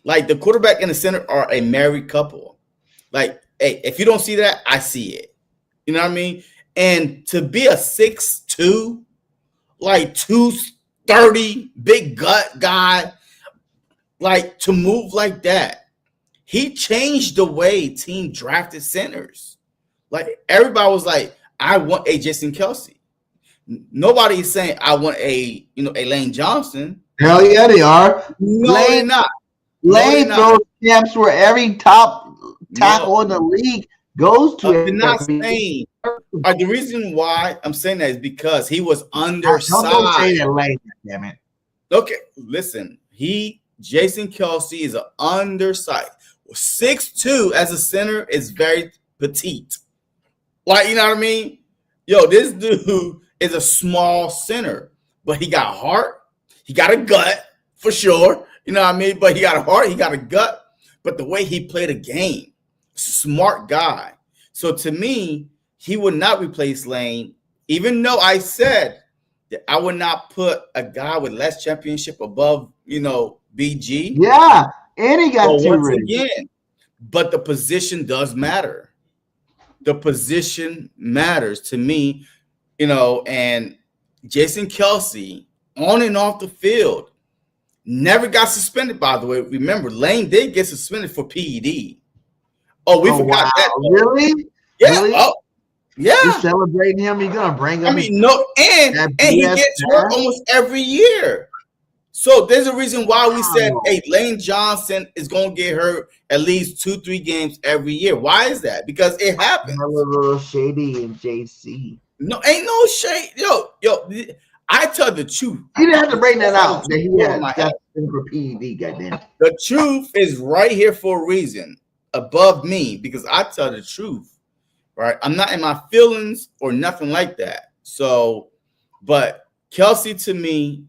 C: Like the quarterback and the center are a married couple. Like, hey, if you don't see that, I see it. You know what I mean? And to be a 6'2", like 230 big gut guy, like to move like that, he changed the way team drafted centers. Like everybody was like, I want a Jason Kelce. Nobody is saying I want a Lane Johnson.
A: Hell yeah, they are.
C: No, they're not.
A: Lane throws camps where every top tackle in the league goes to.
C: I'm not saying. The reason why I'm saying that is because he was undersized.
A: Don't say that, Lane. Damn it.
C: Okay, listen. Jason Kelce is an undersized. 6'2" as a center is very petite. Like, you know what I mean? Yo, this dude is a small center, but he got heart. He got a gut for sure. You know what I mean? But he got a heart. He got a gut. But the way he played a game, smart guy. So to me, he would not replace Lane, even though I said that I would not put a guy with less championship above, BG.
A: Yeah, and he got two
C: once
A: rings.
C: again, but the position does matter. The position matters to me, and Jason Kelce on and off the field never got suspended, by the way. Remember, Lane did get suspended for PED. Oh, we forgot that.
A: Really?
C: Yeah.
A: Really?
C: Oh, yeah.
A: You're celebrating him. You're gonna bring him.
C: I mean, no, and he gets hurt almost every year. So there's a reason why we said, hey, Lane Johnson is going to get hurt at least 2-3 games every year. Why is that? Because it happens.
A: A little shady in JC.
C: No, ain't no shade. Yo, I tell the truth.
A: You didn't have to bring that out. That he had for PED, goddamn.
C: The truth is right here for a reason, above me, because I tell the truth, right? I'm not in my feelings or nothing like that. So, but Kelce to me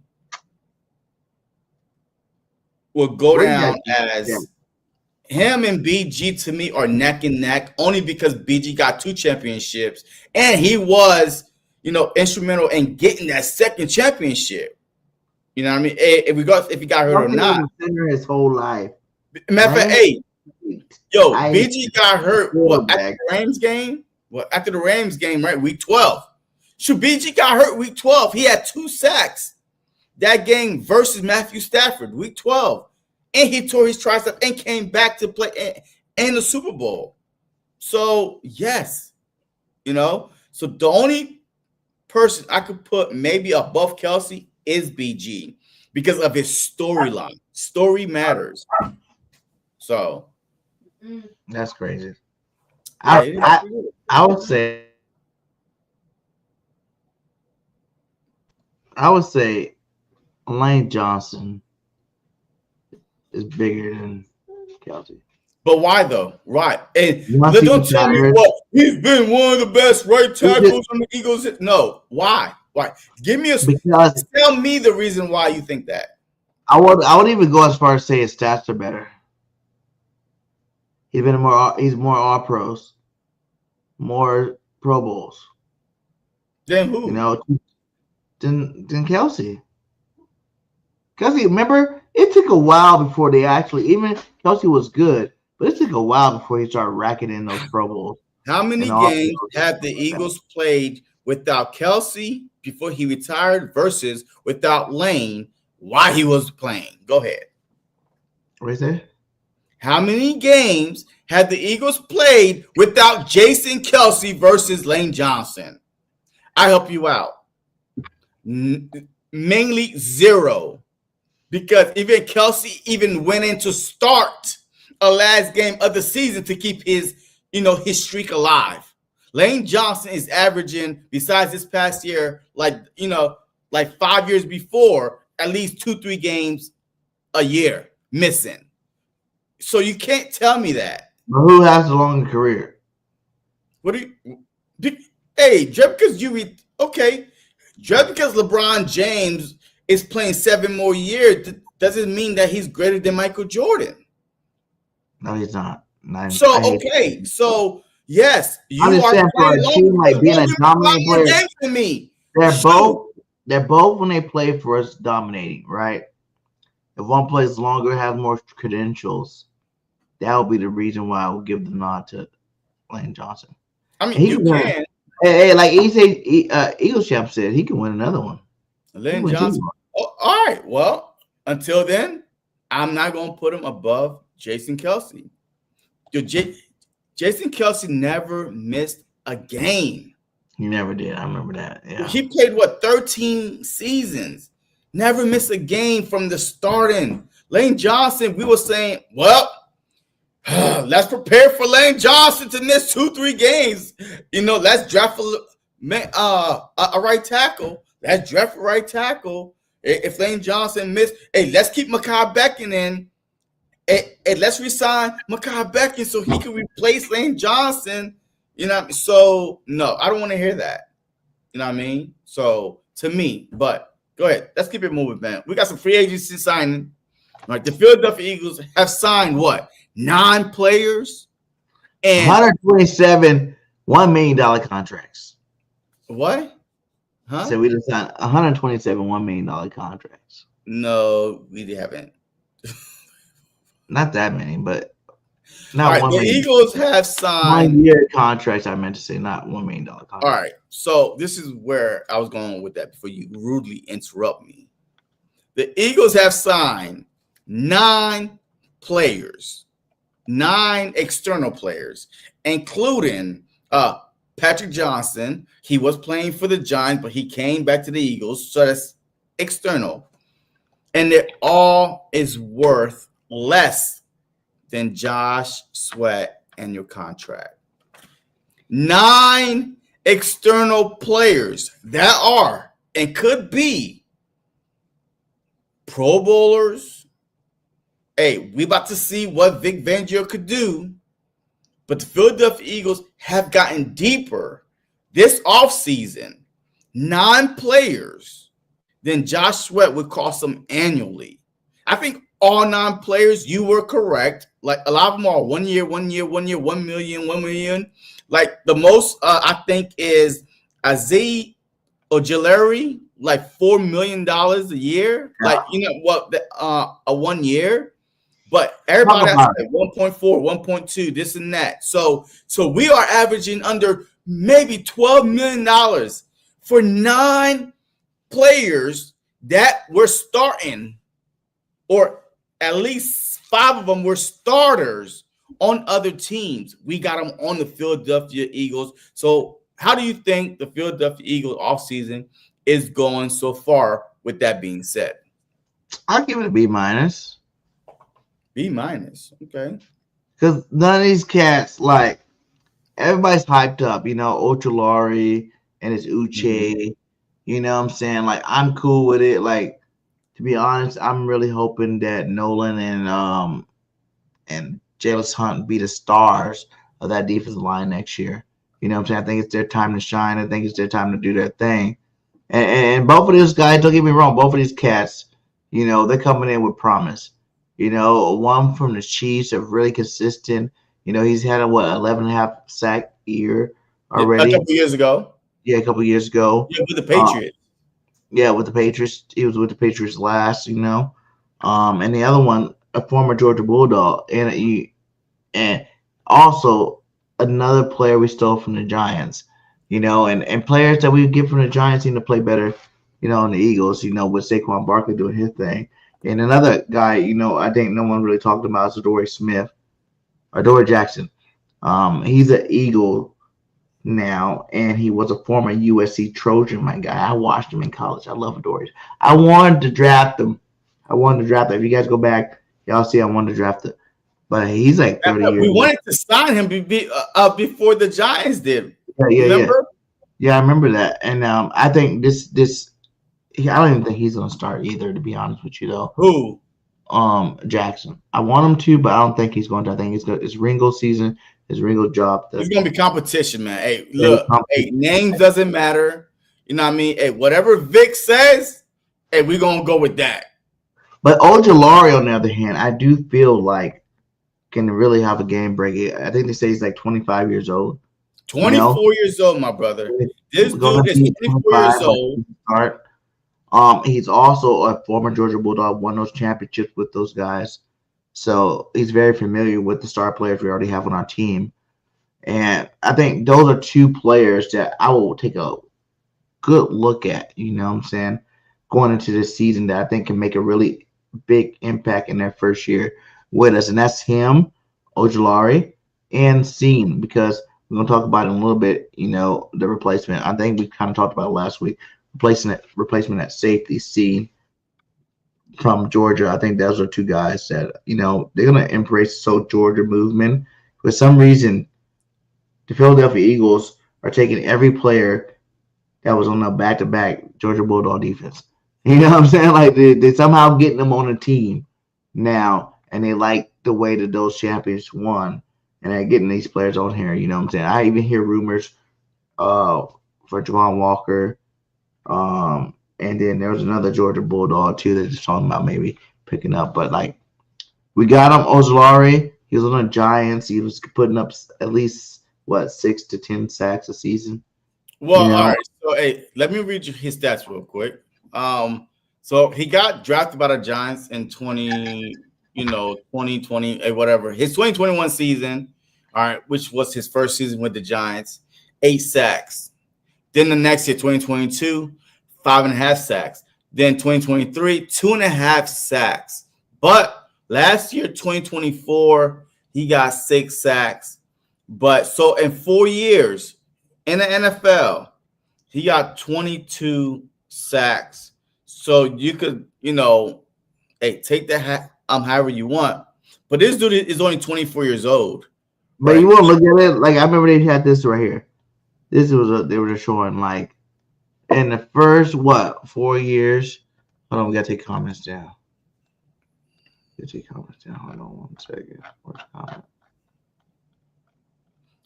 C: will go down as him and BG to me are neck and neck, only because BG got 2 championships and he was, instrumental in getting that second championship. You know what I mean? If he got hurt or not.
A: His whole life.
C: Matter of fact, hey, BG got hurt after the Rams game. Well, after the Rams game, right? Week 12. So BG got hurt week 12. He had 2 sacks that game versus Matthew Stafford, week 12. And he tore his tricep and came back to play in the Super Bowl. So, yes, so the only person I could put maybe above Kelce is BG because of his storyline. Story matters. So.
A: That's crazy. I would say Lane Johnson is bigger than Kelce.
C: But why though? Right. And don't tell me he's been one of the best right tackles on the Eagles. No. Why? Give me tell me the reason why you think that.
A: I would even go as far as say his stats are better. He's more all pros, more Pro Bowls.
C: Than who?
A: Than Kelce. Kelce, remember, it took a while before they actually, even Kelce was good, but it took a while before he started racking in those Pro Bowls.
C: How many games have the Eagles played without Kelce before he retired versus without Lane while he was playing? Go ahead.
A: What is that?
C: How many games have the Eagles played without Jason Kelce versus Lane Johnson? I help you out. Mainly 0. Because even Kelce even went in to start a last game of the season to keep his streak alive. Lane Johnson is averaging, besides this past year, like 5 years before, at least 2-3 games a year missing. So you can't tell me that.
A: But who has a longer career?
C: What do you? Hey, just because okay, Just because LeBron James is playing 7 more years doesn't mean that he's greater than Michael Jordan.
A: No, he's not.
C: So yes, you
A: I'm just
C: are
A: saying for a team like being a dominating player.
C: Games for me.
A: They're both when they play for us dominating, right? If one plays longer, has more credentials, that would be the reason why I would give the nod to Lane Johnson.
C: I mean, you can.
A: Hey, like Eagles champ said, he can win another one.
C: Lane Johnson. Oh, all right. Well, until then, I'm not going to put him above Jason Kelce. Jason Kelce never missed a game.
A: He never did. I remember that. Yeah.
C: He played 13 seasons. Never missed a game from the starting. Lane Johnson, we were saying, well, let's prepare for Lane Johnson to miss 2-3 games. Let's draft a right tackle. Let's draft a right tackle. If Lane Johnson missed, hey, let's keep Mekhi Becton in. And let's resign Mekhi Becton so he can replace Lane Johnson. So no, I don't want to hear that. You know what I mean? So to me, but go ahead. Let's keep it moving, man. We got some free agency signing. Right, the Philadelphia Eagles have signed what? 9 players and
A: 127 $1 million contracts.
C: What? Huh?
A: So we just signed 127 $1 million contracts.
C: No, we haven't.
A: Not that many, but not
C: all right, the Eagles have signed
A: 1 year contracts. I meant to say not $1 million contracts.
C: All right, so this is where I was going with that before you rudely interrupt me. The Eagles have signed 9 players, 9 external players, including Patrick Johnson. He was playing for the Giants, but he came back to the Eagles, so that's external. And it all is worth less than Josh Sweat and your contract. 9 external players that are and could be Pro Bowlers. Hey, we about to see what Vic Fangio could do, but the Philadelphia Eagles have gotten deeper this offseason. 9 players than Josh Sweat would cost them annually. I think all 9 players, you were correct. Like a lot of them are 1 year, 1 year, 1 year, 1 million, 1 million. Like the most I think is Azeez Ojulari, like $4 million a year. Yeah. Like a 1 year. But everybody has like 1.4, 1.2, this and that. So we are averaging under maybe $12 million for 9 players that were starting, or at least 5 of them were starters on other teams. We got them on the Philadelphia Eagles. So how do you think the Philadelphia Eagles offseason is going so far, with that being said?
A: I'll give it a B-.
C: B-, okay.
A: Because none of these cats, like, everybody's hyped up, Ojulari and his Uche, you know what I'm saying? Like, I'm cool with it. Like, to be honest, I'm really hoping that Nolan and Jalis Hunt be the stars of that defensive line next year. You know what I'm saying? I think it's their time to shine. I think it's their time to do their thing. And both of these guys, don't get me wrong, both of these cats, they're coming in with promise. One from the Chiefs are really consistent. He's had a 11.5 sack year already.
C: A couple years ago.
A: Yeah, a couple years ago.
C: Yeah, with the Patriots.
A: With the Patriots. He was with the Patriots last, and the other one, a former Georgia Bulldog, and also another player we stole from the Giants. And players that we get from the Giants seem to play better, on the Eagles, with Saquon Barkley doing his thing. And another guy, I think no one really talked about is Adoree Jackson. He's an Eagle now, and he was a former USC Trojan, my guy. I watched him in college. I love Adoree. I wanted to draft him. If you guys go back, y'all see I wanted to draft him. But he's like 30 years old.
C: We wanted to sign him before the Giants did. Remember?
A: Yeah, I remember that. And I think I don't even think he's going to start either, to be honest with you, though.
C: Who?
A: Jackson. I want him to, but I don't think he's going to. I think it's Ringo's season. It's Ringo's job.
C: It's going to be competition, man. Hey, look. Hey, names doesn't matter. You know what I mean? Hey, whatever Vic says, hey, we're gonna go with that.
A: But Ojulari, on the other hand, I do feel like can really have a game break. I think they say he's like 25 years old.
C: 24 years old, my brother. This dude is 24 years old.
A: He's also a former Georgia Bulldog, won those championships with those guys. So he's very familiar with the star players we already have on our team. And I think those are two players that I will take a good look at, you know what I'm saying, going into this season that I think can make a really big impact in their first year with us. And that's him, Ojulari, and Seen, because we're going to talk about it in a little bit, you know, the replacement. I think we kind of talked about it last week. Replacement at safety, Seen from Georgia. I think those are two guys that, you know, they're going to embrace the Georgia movement. For some reason, the Philadelphia Eagles are taking every player that was on the back-to-back Georgia Bulldog defense. You know what I'm saying? Like, they somehow getting them on a team now, and they like the way that those champions won, and they're getting these players on here. You know what I'm saying? I even hear rumors for Javon Walker, and then there was another Georgia Bulldog, too, that just talking about maybe picking up. But, like, we got him, Ojulari. He was on the Giants. He was putting up at least, 6 to 10 sacks a season.
C: Well,
A: you know?
C: all right. So, hey, let me read you his stats real quick. So he got drafted by the Giants in 2020, whatever. His 2021 season, all right, which was his first season with the Giants, 8 sacks. Then the next year, 2022, 5.5 sacks. Then 2023, 2.5 sacks. But last year, 2024, he got 6 sacks. But so in 4 years in the NFL, he got 22 sacks. So you could, you know, hey, take that however you want. But this dude is only 24 years old.
A: But
C: right?
A: you want to look at it, like, I remember they had this right here. They were just showing, like, in the first 4 years. Hold on, we gotta take comments down. Hold on 1 second. Where's comment?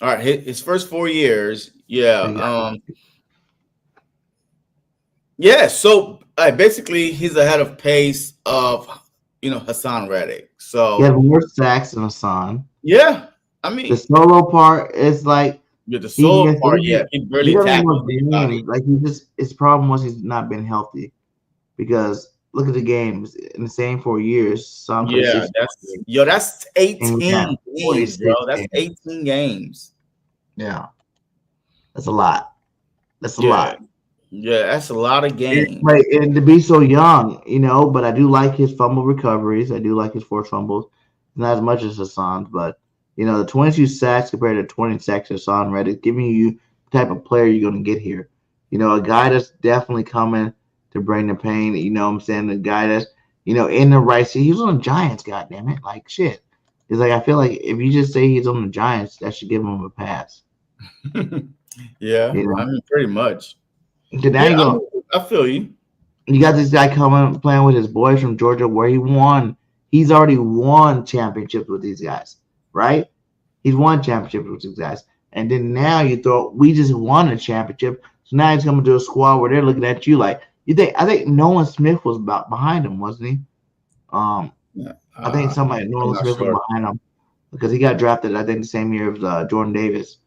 C: All right, his first 4 years, yeah. So basically he's ahead of pace of, you know, Hassan Reddick. So
A: he had more sacks than Hassan.
C: Yeah, I mean
A: the solo part is like
C: the solo part. He barely
A: tackled anybody. Like his problem was he's not been healthy, because look at the games in the same 4 years.
C: That's 18 games, bro. That's 18 games.
A: Yeah, that's a lot. That's a lot.
C: Yeah, that's a lot of games.
A: And to be so young, you know, but I do like his fumble recoveries. I do like his forced fumbles. Not as much as Hassan's, but, you know, the 22 sacks compared to 20 sacks Hassan Reddick, giving you the type of player you're going to get here. You know, a guy that's definitely coming to bring the pain, you know what I'm saying? The guy that's, you know, in the right seat. He was on the Giants, goddammit. Like, shit. It's like, I feel like if you just say he's on the Giants, that should give him a pass.
C: Yeah, you know? I mean, pretty much.
A: Now
C: I feel you.
A: You got this guy coming playing with his boys from Georgia, where he won. He's already won championships with these guys, right? He's won championships with these guys, and then now we just won a championship. So now he's coming to a squad where they're looking at you like you think. I think Nolan Smith was behind him, wasn't he? I think Nolan Smith was behind him because he got drafted. I think the same year as Jordan Davis.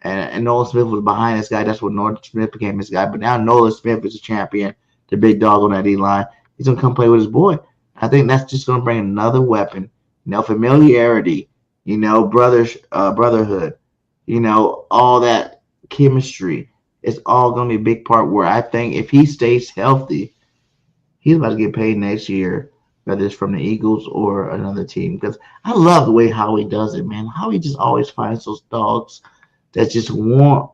A: And Nolan Smith was behind this guy. That's what Nolan Smith became this guy. But now Nolan Smith is a champion, the big dog on that D-line. He's going to come play with his boy. I think that's just going to bring another weapon, you know, familiarity, you know, brotherhood, you know, all that chemistry. It's all going to be a big part where I think if he stays healthy, he's about to get paid next year, whether it's from the Eagles or another team. Because I love the way Howie does it, man. Howie just always finds those dogs that just want.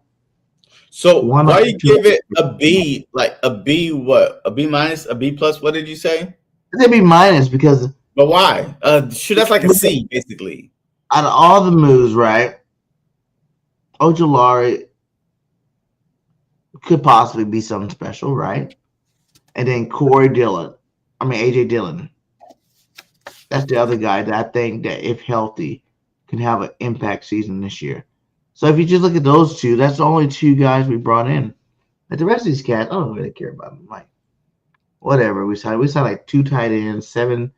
C: So why you give it a B? Like a B? What? A B minus? A B plus? What did you say?
A: It's a B minus because.
C: But why? Sure, that's like a C basically.
A: Out of all the moves, right? Ojulari could possibly be something special, right? And then AJ Dillon. That's the other guy that I think that if healthy can have an impact season this year. So if you just look at those two, that's the only two guys we brought in. Like the rest of these cats, I don't really care about them. Like whatever we signed like 2 tight ends, 7.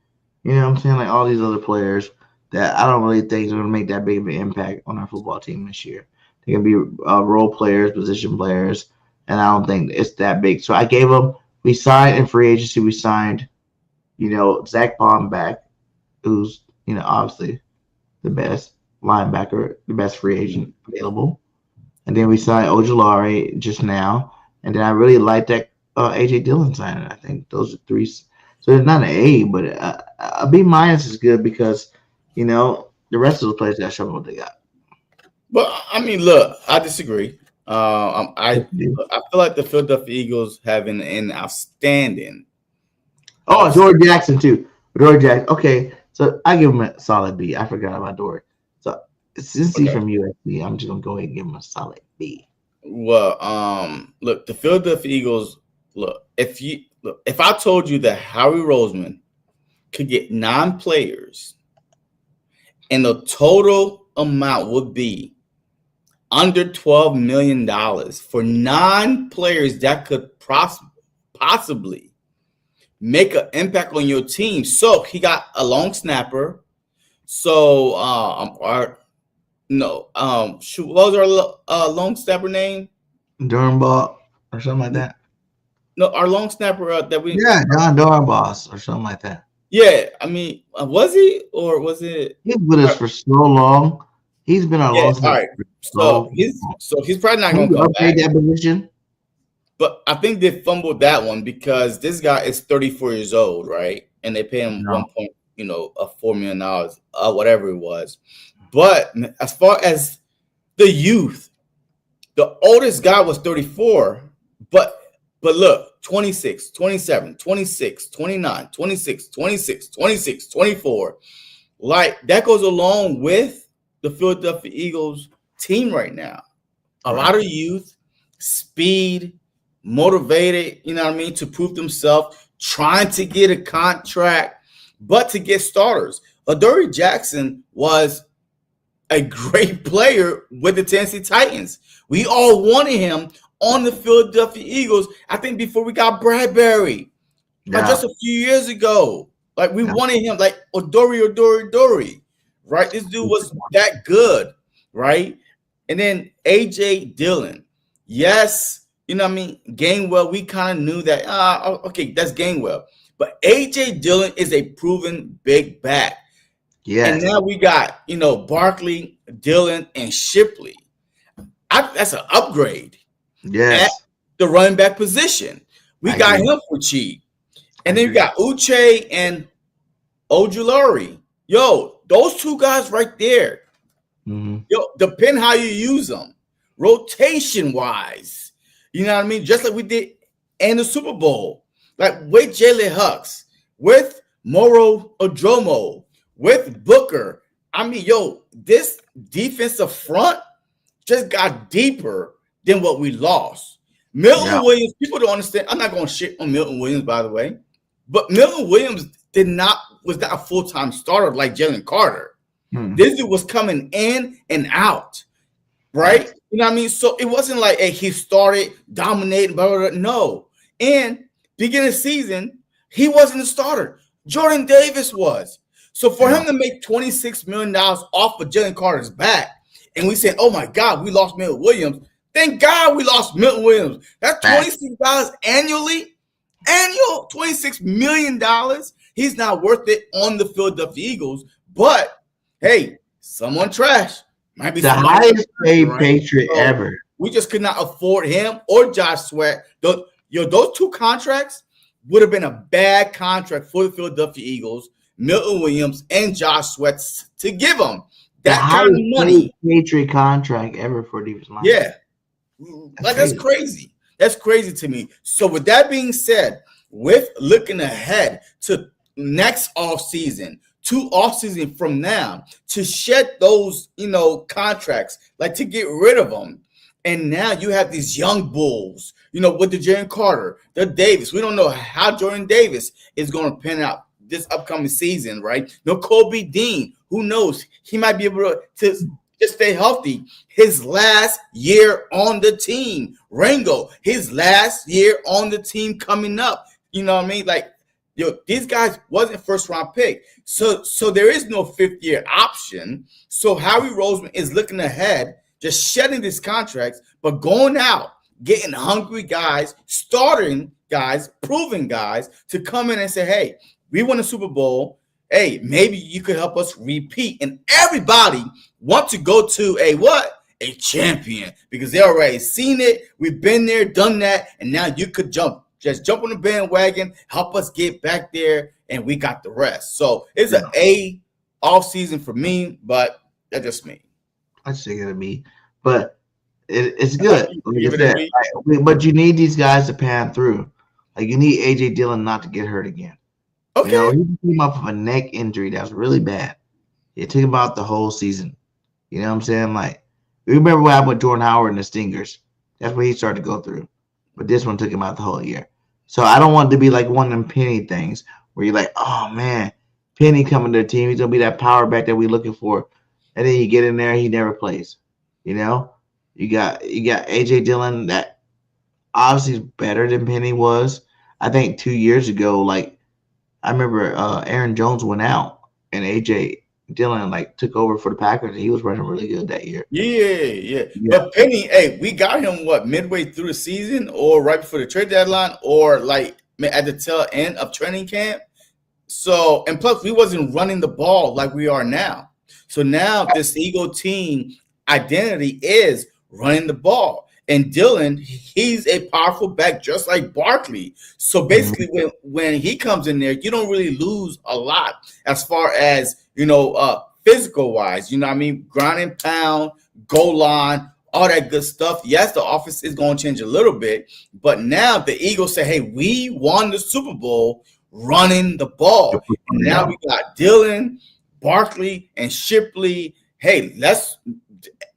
A: You know what I'm saying? Like all these other players that I don't really think are going to make that big of an impact on our football team this year. They can be role players, position players, and I don't think it's that big. So I gave them. We signed in free agency. We signed, Zach Baum back, who's obviously the best linebacker, the best free agent available. And then we signed Ojulari just now. And then I really like that AJ Dillon signing. I think those are 3. So it's not an A, but a B minus is good because, the rest of the players got to show me what they got.
C: But I mean, look, I disagree. I feel like the Philadelphia Eagles have an outstanding.
A: Oh, Dory Jackson too. Dory Jackson. Okay, so I give him a solid B. I forgot about Dory. So since he's from USC, I'm just gonna go ahead and give him a solid B.
C: Well, look, the Philadelphia Eagles. Look, if I told you that Howie Roseman could get 9 players, and the total amount would be under $12 million for 9 players that could possibly make an impact on your team. So he got a long snapper. So what was our long snapper name?
A: Durnball or something like that.
C: No, our long snapper that we
A: John Durnball or something like that.
C: Yeah, I mean, was he or was it?
A: He's with us for so long. He's been our long snapper.
C: All right. So he's probably not going to come back.
A: That position.
C: But I think they fumbled that one because this guy is 34 years old, right? And they pay him $4 million, whatever it was. But as far as the youth, the oldest guy was 34, but look, 26, 27, 26, 29, 26, 26, 26, 24. Like that goes along with the Philadelphia Eagles team right now. A lot of youth, speed, motivated, to prove themselves, trying to get a contract, but to get starters. Adoree Jackson was a great player with the Tennessee Titans. We all wanted him on the Philadelphia Eagles, I think before we got Bradbury, just a few years ago. Like we wanted him, like Adoree, right? This dude was that good, right? And then AJ Dillon, yes, Gainwell, we kind of knew that, okay, that's Gainwell. But AJ Dillon is a proven big back. Yes. And now we got, Barkley, Dillon, and Shipley. That's an upgrade.
A: Yes.
C: At the running back position. We got him for cheap. And then you got Uche and Ojulari. Yo, those 2 guys right there. Mm-hmm. Yo, depend how you use them. Rotation-wise. You know what I mean? Just like we did in the Super Bowl. Like with Jalen Hurts, with Moro Odromo, with Booker. I mean, this defensive front just got deeper than what we lost. Milton Williams, people don't understand. I'm not going to shit on Milton Williams, by the way. But Milton Williams was not a full-time starter like Jalen Carter. This dude was coming in and out, right? You know what I mean? So it wasn't like he started dominating, blah, blah, blah. No. And beginning of the season, he wasn't a starter. Jordan Davis was. So for him to make $26 million off of Jalen Carter's back, and we said, oh, my God, we lost Milton Williams. Thank God we lost Milton Williams. That's $26 annually. Annual $26 million. He's not worth it on the Philadelphia Eagles. But, hey, someone trash. Might be
A: the highest paid Patriot ever.
C: We just could not afford him or Josh Sweat. Those 2 contracts would have been a bad contract for the Philadelphia Eagles, Milton Williams, and Josh Sweat to give them that kind of money.
A: Patriot contract ever for defense line.
C: Yeah. That's crazy. That's crazy to me. So with that being said, with looking ahead to next offseason, 2 offseasons from now, to shed those, contracts, like to get rid of them. And now you have these young bulls, with the Jalen Carter, the Davis. We don't know how Jordan Davis is going to pan out this upcoming season, right? No Kobe Dean. Who knows? He might be able to just stay healthy. His last year on the team. Rango, his last year on the team coming up. You know what I mean? Like, these guys wasn't first round pick. So there is no 5th year option. So Howie Roseman is looking ahead, just shedding these contracts, but going out, getting hungry guys, starting guys, proven guys to come in and say, hey, we won a Super Bowl. Hey, maybe you could help us repeat. And everybody want to go to a champion, because they already seen it. We've been there, done that. And now you could jump on the bandwagon, help us get back there, and we got the rest. So it's an A off season for me, but that's just me.
A: I think it'll be, but it's good. But you need these guys to pan through. Like, you need AJ Dillon not to get hurt again.
C: Okay.
A: You know, he came off of a neck injury that was really bad. It took him out the whole season. You know what I'm saying? Like, remember what happened with Jordan Howard and the Stingers? That's what he started to go through. But this one took him out the whole year. So I don't want it to be like one of them Penny things where you're like, oh man, Penny coming to the team, he's gonna be that power back that we're looking for. And then you get in there, he never plays. You know? You got AJ Dillon that obviously is better than Penny was. I think 2 years ago, like, I remember Aaron Jones went out and AJ Dillon like took over for the Packers, and he was running really good that year.
C: Yeah. But Penny, hey, we got him midway through the season, or right before the trade deadline, or like at the tail end of training camp. So, and plus we wasn't running the ball like we are now. So now this Eagle team identity is running the ball. And Dillon, he's a powerful back, just like Barkley. So basically, when he comes in there, you don't really lose a lot as far as, physical wise. You know what I mean? Ground and pound, goal line, all that good stuff. Yes, the offense is going to change a little bit, but now the Eagles say, hey, we won the Super Bowl running the ball. And now we got Dillon, Barkley, and Shipley. Hey, let's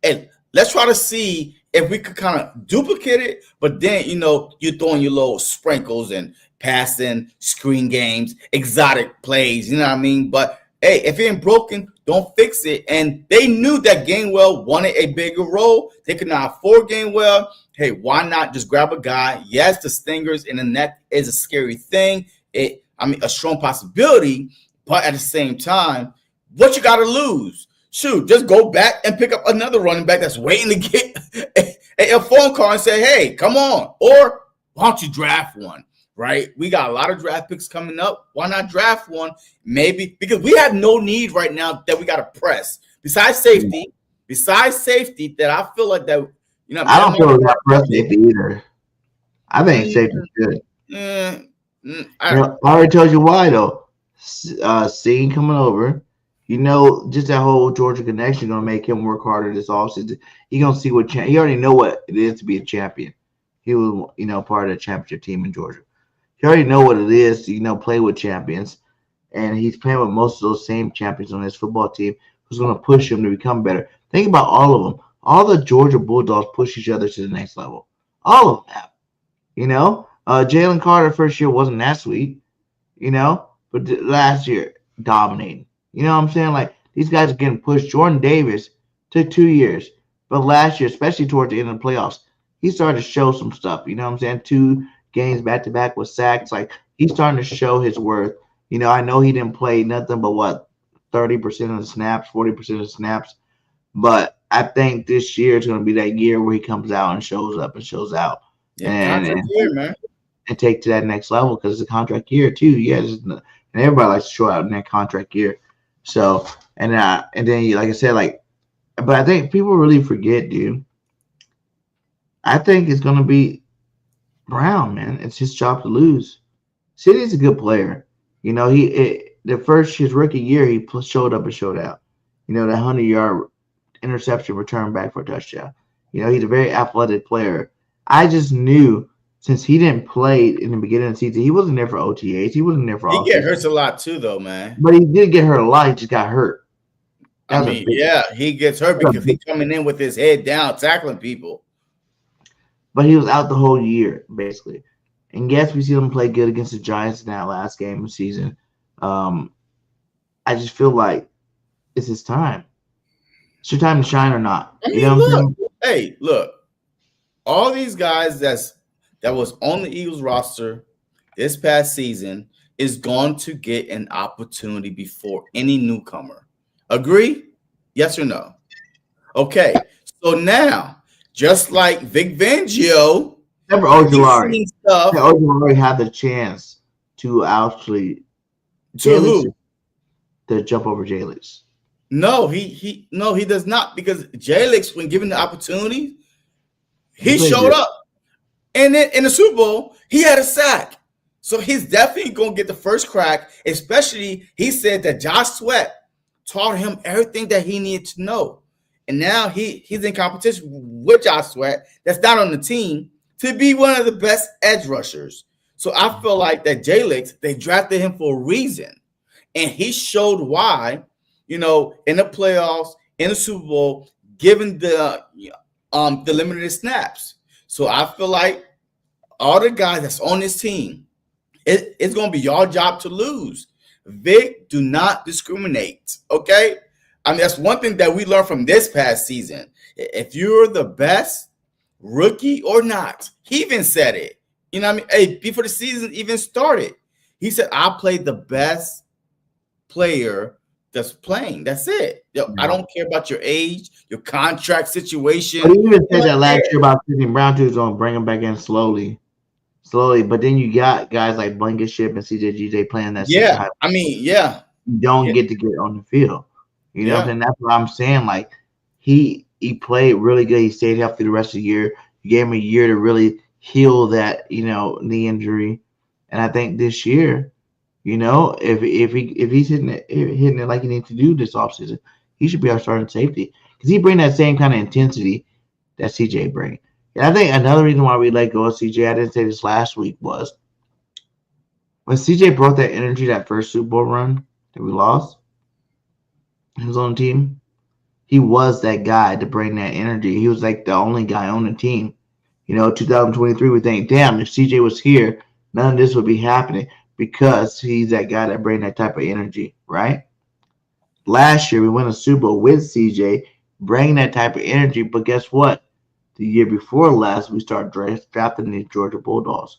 C: try to see if we could kind of duplicate it, but then, you're throwing your little sprinkles and passing, screen games, exotic plays, you know what I mean? But, hey, if it ain't broken, don't fix it. And they knew that Gainwell wanted a bigger role. They could not afford Gainwell. Hey, why not just grab a guy? Yes, the stingers in the neck is a scary thing. A strong possibility, but at the same time, what you got to lose? Shoot, just go back and pick up another running back that's waiting to get a phone call and say, hey, come on. Or why don't you draft one, right? We got a lot of draft picks coming up. Why not draft one? Maybe because we have no need right now that we got to press. Besides safety, that I feel like that,
A: I don't feel like press safety either. I think safety's good. I already told you why, though. Seeing coming over. Just that whole Georgia connection going to make him work harder this offseason. He's going to see he already know what it is to be a champion. He was, part of the championship team in Georgia. He already know what it is to, play with champions. And he's playing with most of those same champions on his football team who's going to push him to become better. Think about all of them. All the Georgia Bulldogs push each other to the next level. All of them have. Jalen Carter first year wasn't that sweet, but last year dominating. You know what I'm saying? Like, these guys are getting pushed. Jordan Davis took 2 years. But last year, especially towards the end of the playoffs, he started to show some stuff. You know what I'm saying? 2 games back-to-back with sacks. Like, he's starting to show his worth. I know he didn't play nothing but, 30% of the snaps, 40% of the snaps. But I think this year is going to be that year where he comes out and shows up and shows out.
C: Yeah, and year, man.
A: And take to that next level because it's a contract year, too. Yeah, and everybody likes to show out in that contract year. So, and then, like I said, but I think people really forget, dude. I think it's going to be Brown, man. It's his job to lose. City's a good player. His rookie year, he showed up and showed out. That 100-yard interception return back for a touchdown. He's a very athletic player. I just knew since he didn't play in the beginning of the season, he wasn't there for OTAs. He wasn't there for all.
C: He get hurt a lot too, though, man.
A: But he did get hurt a lot. He just got hurt.
C: He gets hurt because he's coming in with his head down, tackling people.
A: But he was out the whole year, basically. And yes, we see him play good against the Giants in that last game of the season. I just feel like it's his time. It's your time to shine or not.
C: I
A: You
C: mean,
A: know what I'm
C: look,
A: saying?
C: hey, look, all these guys that was on the Eagles roster this past season is going to get an opportunity before any newcomer. Agree? Yes or no? Okay. So now, just like Vic Fangio,
A: Except for
C: he's
A: Ojulari.
C: seen stuff
A: Ojulari had the chance to actually
C: to who?
A: to jump over Jalix.
C: No, he does not, because Jalix, when given the opportunity, he
A: played
C: showed
A: good.
C: up. And then in the Super Bowl, he had a sack. So he's definitely going to get the first crack, especially he said that Josh Sweat taught him everything that he needed to know. And now he's in competition with Josh Sweat, that's not on the team, to be one of the best edge rushers. So I feel like that Jalix, they drafted him for a reason. And he showed why, in the playoffs, in the Super Bowl, given the limited snaps. So I feel like all the guys that's on this team, it's going to be your job to lose. Vic, do not discriminate, okay? I mean, that's one thing that we learned from this past season. If you're the best, rookie or not, he even said it. You know what I mean? Hey, before the season even started, he said, I played the best player that's playing. That's it. I don't care about your age, your contract situation.
A: But he even said that last year about Sidney Brown too. Is going to bring him back in slowly. But then you got guys like Blankenship and CJGJ playing that.
C: Yeah, I mean, yeah.
A: You don't get to get on the field. You know what I'm saying? That's what I'm saying. Like he played really good. He stayed healthy the rest of the year. You gave him a year to really heal that knee injury, and I think this year, if he's hitting it like he needs to do this offseason, he should be our starting safety because he bring that same kind of intensity that CJ bring. And I think another reason why we let go of CJ, I didn't say this last week, was when CJ brought that energy that first Super Bowl run that we lost, he was on the team. He was that guy to bring that energy. He was like the only guy on the team. 2023, we think, damn, if CJ was here, none of this would be happening because he's that guy that bring that type of energy, right? Last year, we won a Super Bowl with CJ, bringing that type of energy, but guess what? The year before last, we started drafting these Georgia Bulldogs.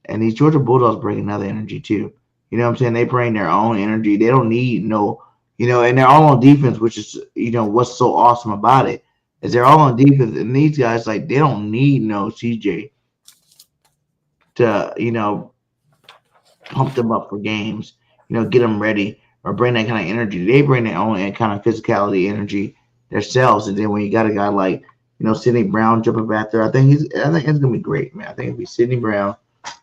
A: And these Georgia Bulldogs bring another energy too. You know what I'm saying? They bring their own energy. They don't need and they're all on defense, which is, what's so awesome about it is they're all on defense. And these guys, like, they don't need no CJ to, pump them up for games, get them ready or bring that kind of energy. They bring their own kind of physicality, energy themselves. And then when you got a guy like, Sidney Brown jumping back there, I think it's gonna be great, man. I think it'll be Sidney Brown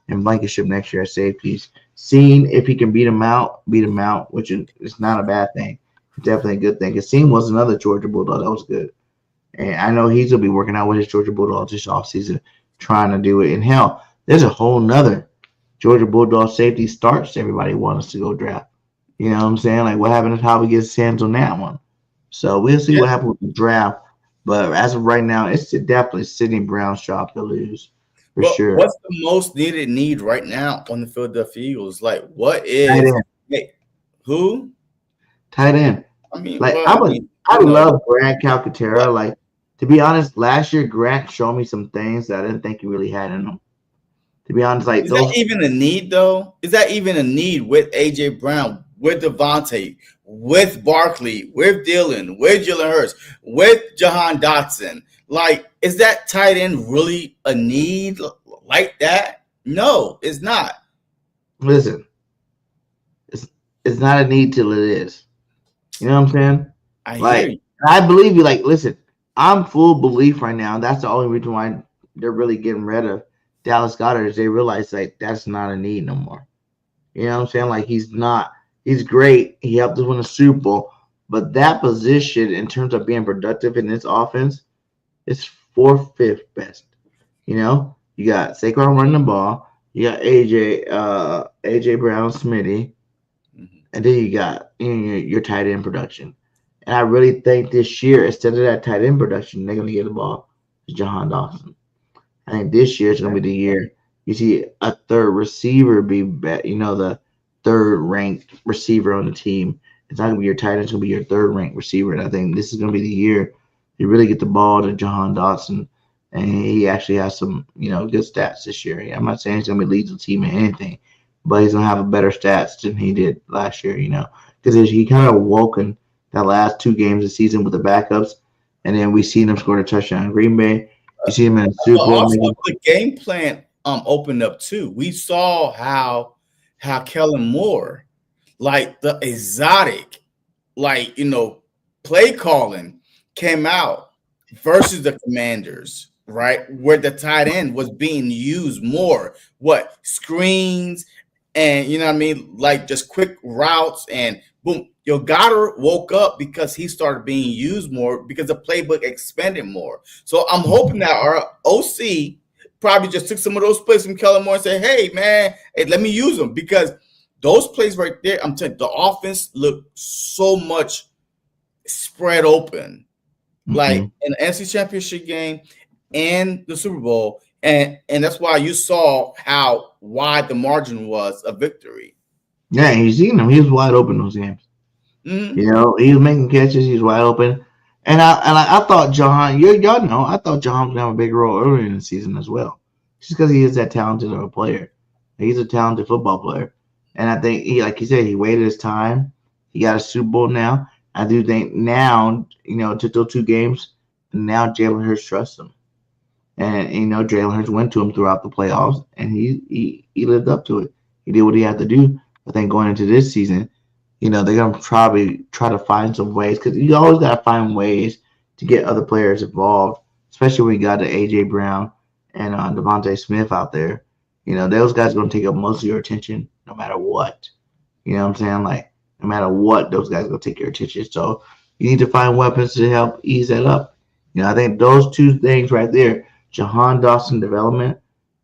A: and Blankenship next year at safeties. Seeing if he can beat him out, which is not a bad thing. It's definitely a good thing. Because Seam was another Georgia Bulldog that was good. And I know he's gonna be working out with his Georgia Bulldogs this offseason, trying to do it. And hell, there's a whole nother Georgia Bulldog safety starts everybody wants us to go draft. You know what I'm saying? Like what happened to how we get his hands on that one. So we'll see what happens with the draft. But as of right now, it's definitely Sidney Brown's job to lose for sure.
C: What's the most needed need right now on the Philadelphia Eagles? Like, what is who?
A: Tight end.
C: I mean,
A: I love Grant Calcaterra. Like, to be honest, last year Grant showed me some things that I didn't think he really had in him. To be honest, like
C: is that even a need though? Is that even a need with AJ Brown, with Devontae, with Barkley, with Dylan, with Jalen Hurts, with Jahan Dotson? Like, is that tight end really a need like that? No, it's not.
A: Listen, it's not a need till it is. You know what I'm saying? I believe you. Like, listen, I'm full belief right now. That's the only reason why they're really getting rid of Dallas Goedert is they realize like that's not a need no more. You know what I'm saying? Like he's great. He helped us win a Super Bowl, but that position in terms of being productive in this offense is 4th, 5th best. You got Saquon running the ball, you got AJ Brown, Smitty, and then you got your tight end production. And I really think this year, instead of that tight end production, they're gonna get the ball to Jahan Dotson. I think this year is going to be the year you see a third receiver be the third ranked receiver on the team It's not going to be your tight end. It's going to be your third-ranked receiver. And I think this is going to be the year you really get the ball to Jahan Dotson. And he actually has some, good stats this year. I'm not saying he's going to lead the team in anything, but he's going to have a better stats than he did last year, because he kind of woken that last 2 games of the season with the backups. And then we seen him score a touchdown in Green Bay. You see him in the Super Bowl.
C: Also, the game plan opened up too. We saw how Kellen Moore, like the exotic, play calling came out versus the Commanders, right? Where the tight end was being used more. What? Screens and like just quick routes and boom. Your Goddard woke up because he started being used more because the playbook expanded more. So I'm hoping that our OC probably just took some of those plays from Kellen Moore and said, hey, man, let me use them, because those plays right there, I'm telling you, the offense looked so much spread open, like in the NFC Championship game and the Super Bowl. And that's why you saw how wide the margin was of victory.
A: Yeah, you seen him. He was wide open those games.
C: Mm-hmm.
A: He was making catches. He was wide open. And I thought Jahan, I thought Jahan was going to have a big role earlier in the season as well, just because he is that talented of a player. He's a talented football player. And I think, like you said, he waited his time. He got a Super Bowl now. I do think now, took those 2 games, and now Jalen Hurts trusts him. And, Jalen Hurts went to him throughout the playoffs, and he lived up to it. He did what he had to do. I think going into this season, they're going to probably try to find some ways, because you always got to find ways to get other players involved, especially when you got the A.J. Brown and Devontae Smith out there. Those guys are going to take up most of your attention no matter what. You know what I'm saying? Like, no matter what, those guys are going to take your attention. So you need to find weapons to help ease that up. I think those 2 things right there, Jahan Dotson development,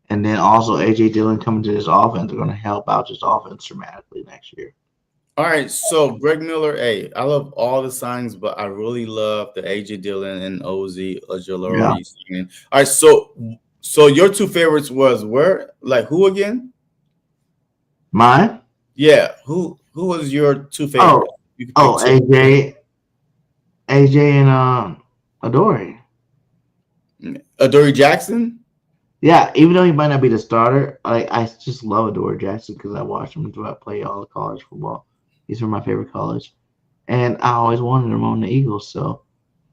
A: and then also A.J. Dillon coming to this offense, are going to help out this offense dramatically next year.
C: All right, so Greg Miller, hey, I love all the signings, but I really love the A.J. Dillon and Ozzy Ojulari signing. All right, so your 2 favorites was where? Like who again?
A: Mine?
C: Yeah, who was your 2 favorites?
A: AJ and Adoree.
C: Adoree Jackson?
A: Yeah, even though he might not be the starter, I just love Adoree Jackson because I watched him throughout play all the college football. He's from my favorite college. And I always wanted him on the Eagles. So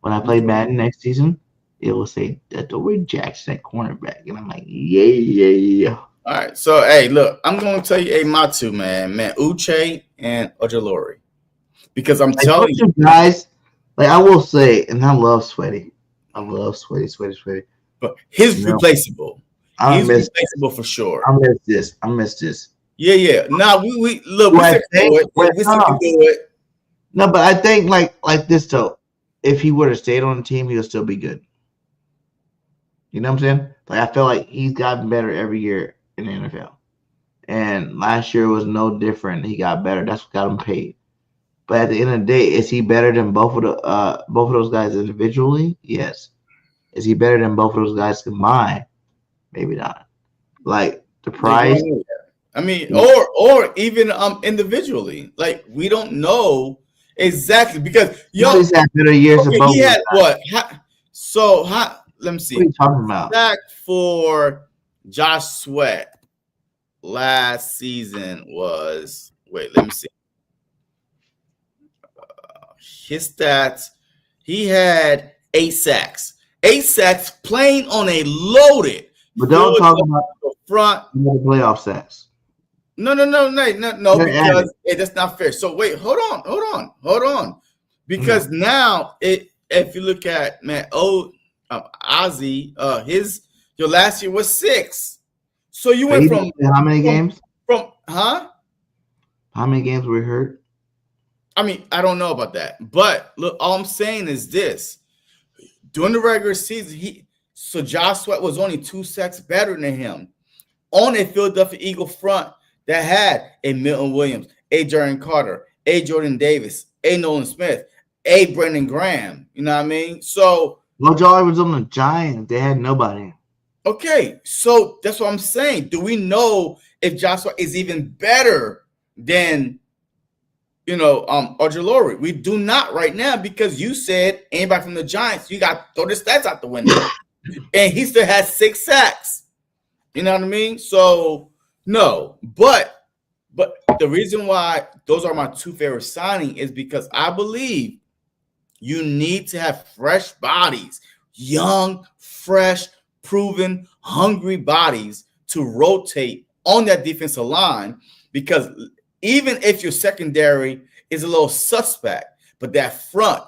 A: when I play Madden next season, it will say Adoree Jackson at cornerback. And I'm like, yeah.
C: All right. So, hey, look, I'm going to tell you, my 2, man, Uche and Ojulari. Because I'm telling you.
A: Guys, I will say, and I love Sweaty. I love Sweaty.
C: But he's replaceable. He's replaceable for sure.
A: I miss this.
C: Yeah. Now we look. We can do it.
A: No, but I think like this though. If he would have stayed on the team, he would still be good. You know what I'm saying? I feel like he's gotten better every year in the NFL, and last year was no different. He got better. That's what got him paid. But at the end of the day, is he better than both of those guys individually? Yes. Is he better than both of those guys combined? Maybe not. Like the price.
C: I mean, or even individually. Like we don't know exactly because
A: he's had better years.
C: Okay, he had what? Let me see.
A: What are you talking about?
C: Back for Josh Sweat last season was let me see. His stats. He had 8 sacks. 8 sacks playing on a loaded.
A: But don't talk about
C: the front.
A: The playoff sacks.
C: No, because that's not fair. So wait, hold on. Because now if you look at Ozzy, your last year was 6. So you went from
A: how many games?
C: How
A: many games were hurt?
C: I mean, I don't know about that. But look, all I'm saying is this. During the regular season, Josh Sweat was only 2 sacks better than him on a Philadelphia Eagle front that had a Milton Williams, a Jaren Carter, a Jordan Davis, a Nolan Smith, a Brendan Graham. You know what I mean? So
A: Joey was on the Giants. They had nobody.
C: Okay, so that's what I'm saying. Do we know if Josh Sweat is even better than Ojulari. We do not right now because you said anybody from the Giants, you got to throw the stats out the window. And he still has 6 sacks. You know what I mean? So, no. But the reason why those are my 2 favorite signings is because I believe you need to have fresh bodies, young, fresh, proven, hungry bodies to rotate on that defensive line, because even if your secondary is a little suspect, but that front,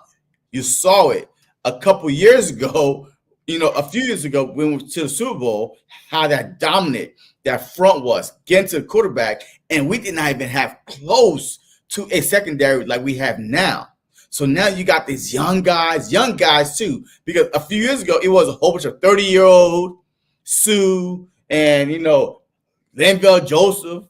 C: you saw it a couple years ago, a few years ago when we went to the Super Bowl, how that dominant that front was getting to the quarterback, and we did not even have close to a secondary like we have now. So now you got these young guys too, because a few years ago it was a whole bunch of 30-year-old Sue and Linval Joseph,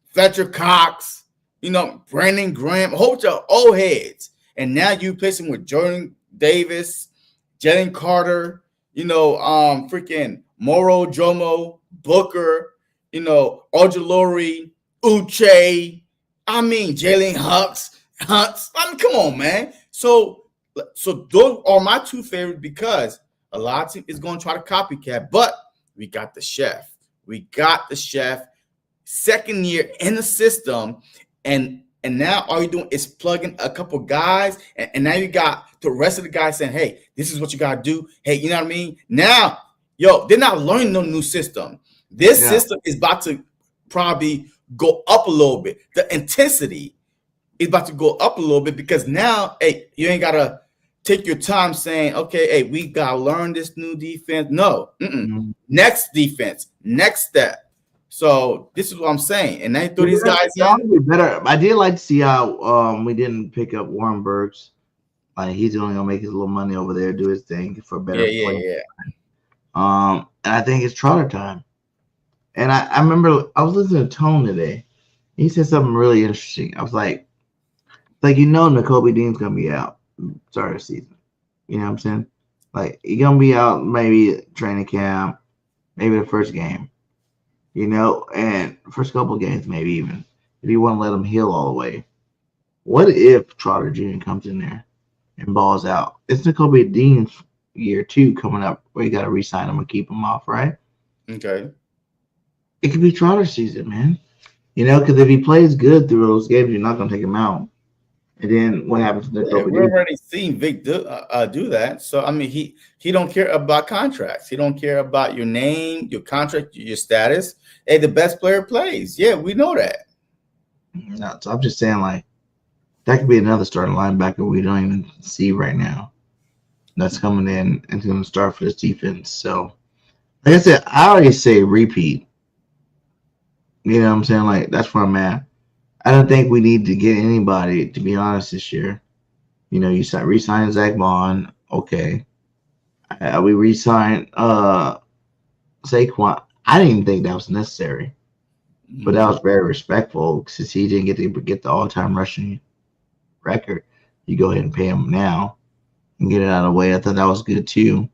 C: Fletcher Cox, Brandon Graham, a whole bunch of old heads. And now you replace them with Jordan Davis, Jalen Carter, freaking Moro Jomo, Booker, Ojulari, Uche, Jalen Hunts. Come on, man. So those are my 2 favorites, because a lot of team is going to try to copycat, but we got the chef. Second year in the system, and now all you're doing is plugging a couple guys, and now you got the rest of the guys saying, hey, this is what you got to do. Hey, you know what I mean? Now, they're not learning no new system. This system is about to probably go up a little bit. The intensity is about to go up a little bit, because now, hey, you ain't got to take your time saying, okay, hey, we got to learn this new defense. No. Next defense, next step. So this is what I'm saying. And they threw these guys in.
A: Better. I did like to see how we didn't pick up Warren Burks. Like, he's only gonna make his little money over there, do his thing for better play. And I think it's Trotter time. And I remember I was listening to Tone today. He said something really interesting. I was like Nakobe Dean's gonna be out start of the season. You know what I'm saying? Like, he's gonna be out maybe training camp, maybe the first game. And first couple of games, maybe even, if you want to let him heal all the way. What if Trotter Jr. comes in there and balls out? It's Nakobe Dean's year 2 coming up, where you got to re-sign him and keep him off, right?
C: Okay.
A: It could be Trotter season, man. Because if he plays good through those games, you're not going to take him out. And then what happens to Nakobe Dean?
C: We've already seen Vic do that. So, he don't care about contracts. He don't care about your name, your contract, your status. Hey, the best player plays. Yeah, we know that.
A: No, so I'm just saying, like, that could be another starting linebacker we don't even see right now. That's coming in and going to start for this defense. So, like I said, I already say repeat. You know what I'm saying? Like, that's where I'm at. I don't think we need to get anybody, to be honest, this year. You re-sign Zach Vaughn. Okay. We re-signed Saquon. I didn't even think that was necessary. But that was very respectful, since he didn't get the all-time rushing record. You go ahead and pay him now and get it out of the way. I thought that was good too.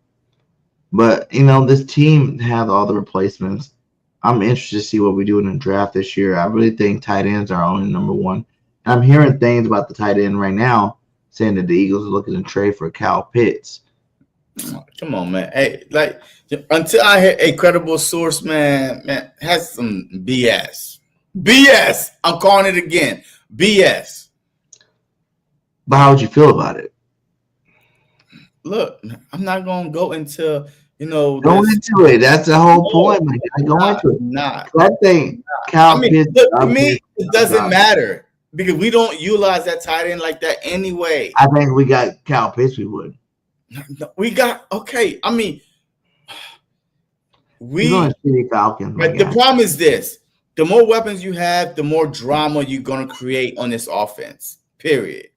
A: But, this team has all the replacements. I'm interested to see what we do in the draft this year. I really think tight ends are only number 1. And I'm hearing things about the tight end right now saying that the Eagles are looking to trade for Kyle Pitts.
C: Come on, man. Hey, like, until I hear a credible source, man, has some BS. BS. I'm calling it again. BS.
A: But how would you feel about it?
C: Look, I'm not going to go into,
A: Go into it. That's the whole point. Like, go into it. I think Kyle Pitts.
C: Look, to me, it doesn't matter, because we don't utilize that tight end like that anyway.
A: I think we got Kyle Pitts, we would.
C: We got, okay.
A: Falcons.
C: But the problem is this: the more weapons you have, the more drama you're going to create on this offense. Period.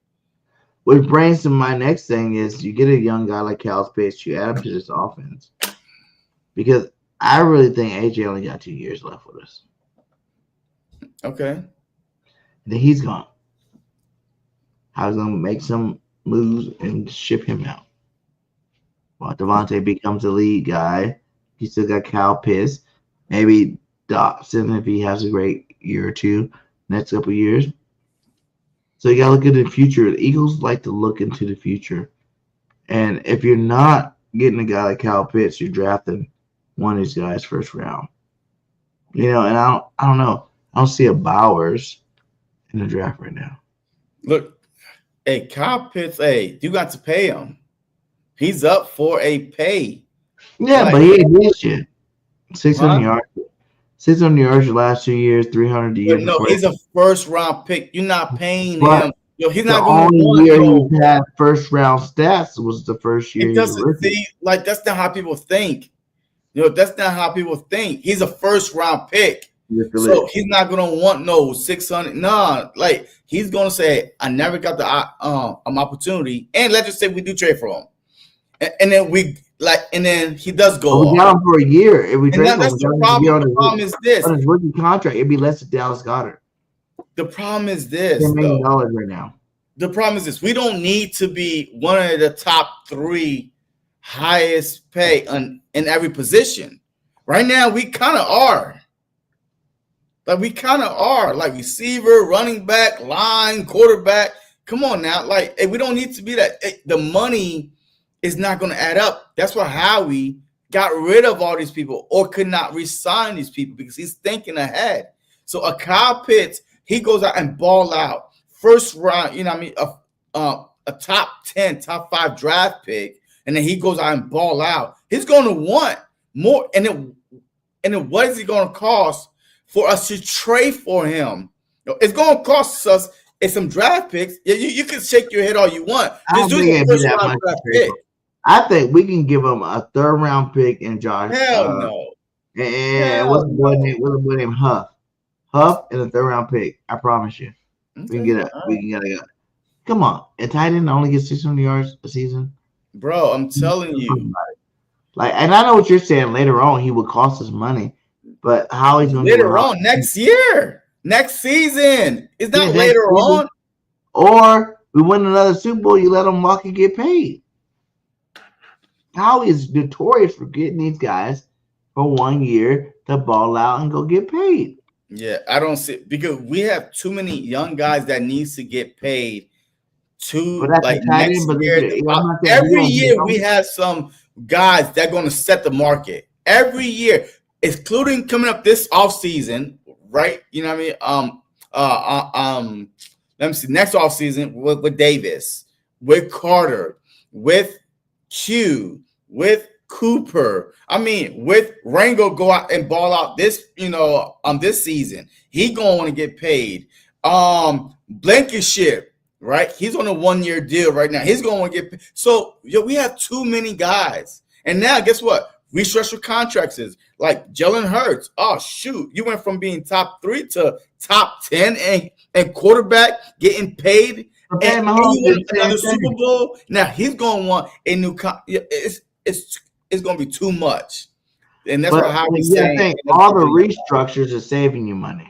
A: Which brings to my next thing is, you get a young guy like Kyle Pitts, you add him to this offense, because I really think AJ only got 2 years left with us.
C: Okay.
A: Then he's gone. I was going to make some moves and ship him out. While Devontae becomes the lead guy, you still got Kyle Pitts. Maybe Dobson, if he has a great year or two, next couple of years. So you got to look at the future. The Eagles like to look into the future. And if you're not getting a guy like Kyle Pitts, you're drafting one of these guys first round. And I don't know. I don't see a Bowers in the draft right now.
C: Look, hey, Kyle Pitts, hey, you got to pay him. He's up for a pay.
A: Yeah, but he ain't this shit. 600 yards. 600 yards the last 2 years, 300 the year
C: No,
A: before.
C: he's a first round pick. You're not paying
A: But
C: him. He's
A: the
C: not going to
A: only year he had first round stats was the first year.
C: It doesn't see like that's not how people think. That's not how people think. He's a first round pick. So he's not gonna want no 600. Nah, like he's gonna say, I never got the an opportunity. And let's just say we do trade for him. And then he does go.
A: We got him for a year. If we trade for him,
C: that's the problem. The problem is this.
A: On his rookie contract, it'd be less than Dallas Goedert.
C: The problem is this.
A: $10 million right now.
C: The problem is this. We don't need to be one of the top 3 highest pay in every position. Right now, we kind of are. Like receiver, running back, line, quarterback. Come on now. Like, we don't need to be that. The money is not going to add up. That's why Howie got rid of all these people or could not re-sign these people because he's thinking ahead. So a Kyle Pitts, he goes out and ball out. First round, a top 10, top 5 draft pick, and then he goes out and ball out. He's going to want more. And then what is it going to cost for us to trade for him? It's going to cost us some draft picks. You can shake your head all you want.
A: I think we can give him a 3rd round pick in Josh.
C: Hell no.
A: And what's the boy name? Huff and a 3rd round pick. I promise you. Okay. We can get a. Come on, a tight end only gets 600 yards a season.
C: Bro, I'm telling you.
A: And I know what you're saying. Later on, he would cost us money, but how he's going to
C: later on next year, next season? It's not later on.
A: Or we win another Super Bowl, you let him walk and get paid. Howie is notorious for getting these guys for 1 year to ball out and go get paid.
C: Yeah, I don't see because we have too many young guys that needs to get paid. Next year, every year we have some guys that are going to set the market. Every year, including coming up this offseason, right? You know what I mean? Let me see. Next offseason with Davis, with Carter, with Q, with Cooper. I mean, with Rango go out and ball out this, this season. He gonna want to get paid. Blankenship, right? He's on a 1-year deal right now. He's gonna want to get paid. So we have too many guys. And now guess what? Restructure contracts is like Jalen Hurts. Oh shoot, you went from being top 3 to top 10 and quarterback getting paid. And another Super Bowl. Now he's gonna want a new. It's gonna be too much, and that's how we say.
A: All the restructures are saving you money.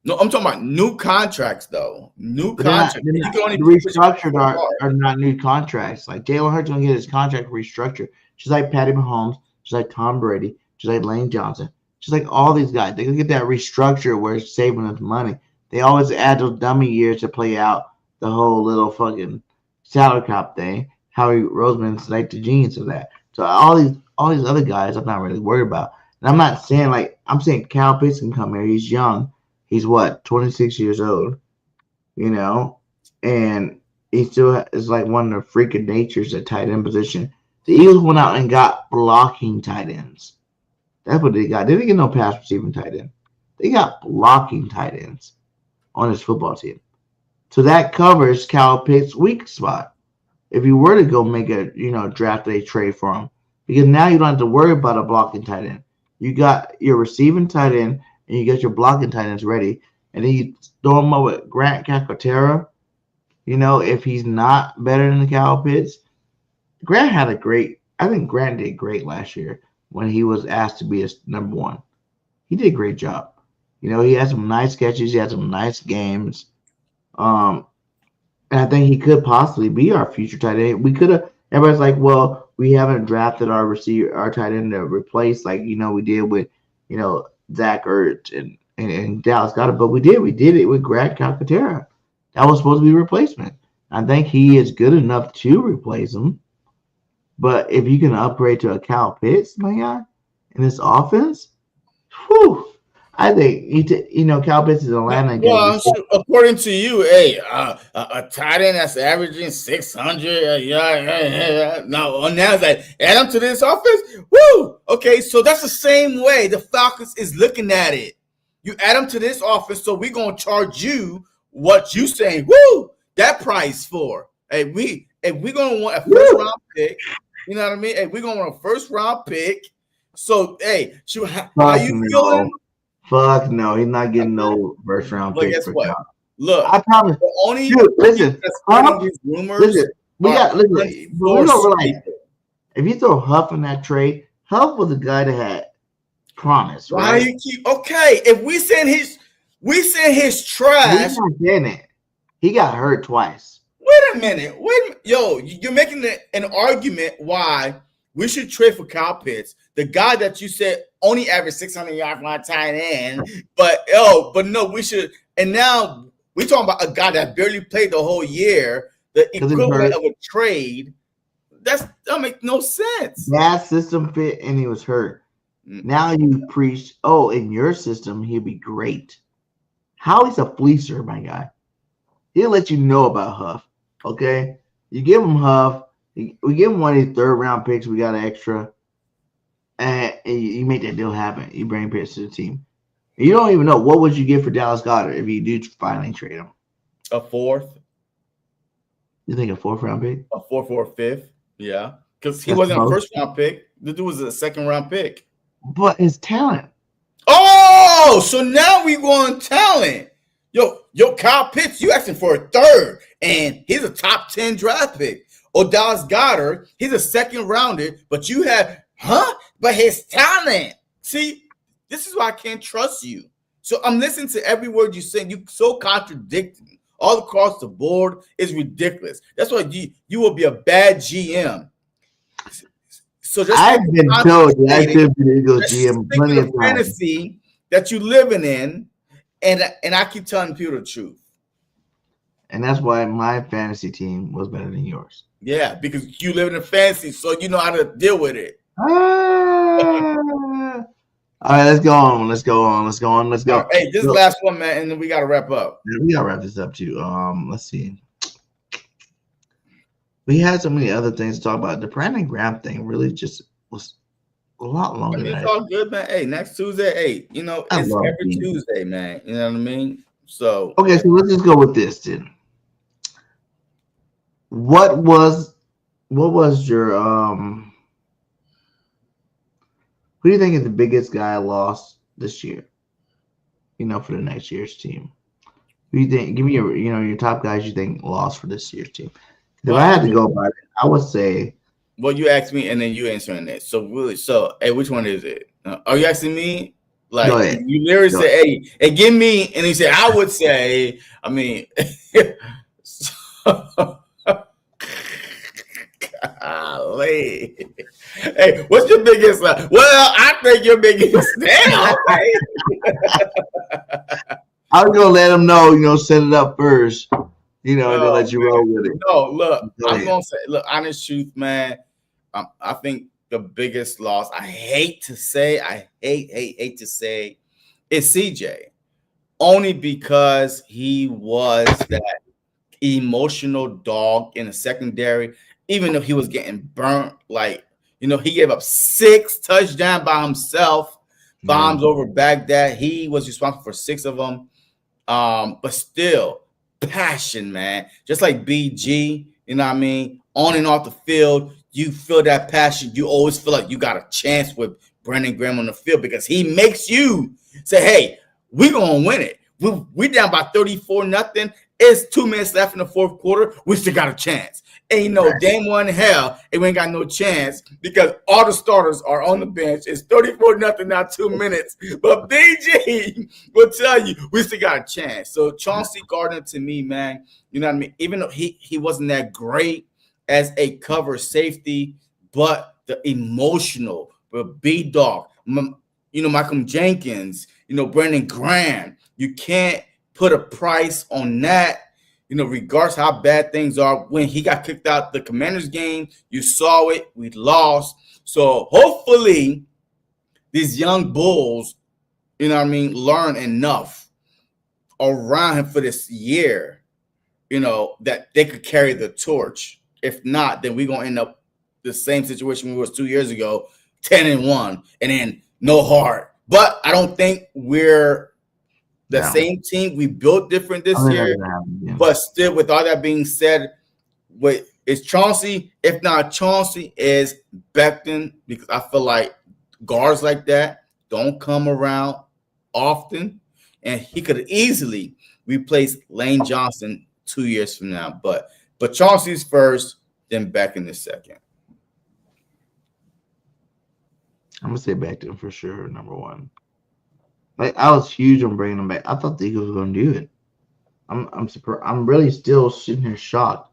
C: No, I'm talking about new contracts, though. New contracts.
A: Restructured are not new contracts. Like Jalen Hurts gonna get his contract restructured, just like Patty Mahomes, just like Tom Brady, just like Lane Johnson, just like all these guys. They gonna get that restructure where it's saving us money. They always add those dummy years to play out the whole little fucking salary cap thing. Howie Roseman's like the genius of that. So all these other guys, I'm not really worried about. And I'm not saying I'm saying Kyle Pitts can come here. He's young. He's 26 years old, and he still is like one of the freaking natures at tight end position. The Eagles went out and got blocking tight ends. That's what they got. They didn't get no pass receiving tight end. They got blocking tight ends on his football team. So that covers Kyle Pitts' weak spot. If you were to go make a draft day trade for him, because now you don't have to worry about a blocking tight end. You got your receiving tight end and you got your blocking tight ends ready, and then you throw him up with Grant Calcaterra. If he's not better than the Kyle Pitts, I think Grant did great last year when he was asked to be his number 1. He did a great job. He had some nice catches. He had some nice games. And I think he could possibly be our future tight end. We could have. Everybody's like, well, we haven't drafted our tight end to replace we did with Zach Ertz and Dallas Goedert, but we did. We did it with Grant Calcaterra. That was supposed to be a replacement. I think he is good enough to replace him. But if you can upgrade to a Cal Pitts, my guy, in this offense, whew, I think Cal Pitts is Atlanta.
C: Well, according to you, hey, a tight end that's averaging 600, no, now it's like add him to this offense. Woo! Okay, so that's the same way the Falcons is looking at it. You add him to this offense, so we're gonna charge you what you saying. Woo! That price for. Hey, we're gonna want a first round pick. You know what I mean? Hey, we're gonna want a first round pick. So, hey, how you feeling?
A: Fuck no, he's not getting no first round pick.
C: Guess what? Look,
A: I promise.
C: The only
A: listen,
C: these rumors.
A: We don't realize if you throw Huff in that trade, Huff was the guy that had promise. Right?
C: Why you keep okay? If we send his trash,
A: he got hurt twice.
C: Wait a minute. Yo, you're making an argument why we should trade for Kyle Pitts, the guy that you said only averaged 600 yards from tight end. But no, we should. And now we're talking about a guy that barely played the whole year, the equivalent of a trade. That make no sense.
A: That system fit, and he was hurt. Now you preach, in your system, he'll be great. Howie's a fleecer, my guy. He'll let you know about Huff. Okay, you give him Huff. We give him one of these third-round picks. We got an extra, and you make that deal happen. You bring Pitts to the team. You don't even know what would you get for Dallas Goedert if you do finally trade him.
C: A fourth.
A: You think a fourth-round pick?
C: A fourth or a fifth? Yeah, because he wasn't a first-round pick. The dude was a second-round pick.
A: But his talent.
C: Oh, so now we going talent. Yo, Kyle Pitts, you asking for a third, and he's a top 10 draft pick. Dallas Goedert, he's a second rounder, but you have, but his talent. See, this is why I can't trust you. So I'm listening to every word you're saying. You're so contradicting all across the board. It's ridiculous. That's why you will be a bad GM. So just
A: I've been told that I should be the Eagles GM plenty of times.
C: Fantasy that you're living in. And I keep telling people the truth.
A: And that's why my fantasy team was better than yours.
C: Yeah, because you live in a fantasy, so you know how to deal with it.
A: All right, let's go on. Let's go.
C: Hey, this last one, man, and then we got to wrap up.
A: Yeah, we got to wrap this up, too. Let's see. We had so many other things to talk about. The Brandon Graham thing really just was a lot longer.
C: I mean, it's all good, man. Hey, next Tuesday, it's every Tuesday, man. You know what I mean? So
A: okay, so let's just go with this then. What was your who do you think is the biggest guy lost this year? For the next year's team. Who do you think? Give me your top guys you think lost for this year's team. If I had to go by it, I would say.
C: Well, you asked me, and then you answering it. So really, hey, which one is it? Are you asking me? Like you literally say, hey, give me, and he said, I would say. I mean, golly. Hey, what's your biggest? Well, I think your biggest. Damn, right?
A: I was gonna let him know. Set it up first. And they'll let you roll with it.
C: No, look, I'm gonna say, honest truth, man. I think the biggest loss, I hate to say, is CJ. Only because he was that emotional dog in the secondary, even though he was getting burnt. He gave up 6 touchdowns by himself, bombs over Baghdad. He was responsible for 6 of them. But still, passion, man. Just like BG, you know what I mean? On and off the field, you feel that passion. You always feel like you got a chance with Brandon Graham on the field because he makes you say, hey, we're going to win it. We down by 34-0. It's 2 minutes left in the fourth quarter. We still got a chance. And damn one hell, we ain't got no chance because all the starters are on the bench. It's 34-0 now, 2 minutes. But BG will tell you we still got a chance. So Chauncey Gardner, to me, man, you know what I mean? Even though he wasn't that great as a cover safety, but the emotional, B-Dog, Malcolm Jenkins, Brandon Graham, you can't put a price on that. regardless how bad things are, when he got kicked out the Commanders game, you saw it. We lost. So hopefully these young bulls, learn enough around him for this year, that they could carry the torch. If not, then we're going to end up the same situation we was 2 years ago, 10-1, and then no heart. But I don't think we're the same team. We built different this year. But still, with all that being said, it's Chauncey. If not Chauncey, is Becton, because I feel like guards like that don't come around often, and he could easily replace Lane Johnson 2 years from now. But Chauncey's first, then Becton is second.
A: I'm gonna say Becton for sure, number one. Like, I was huge on bringing him back. I thought the Eagles were gonna do it. I'm surprised. I'm really still sitting here shocked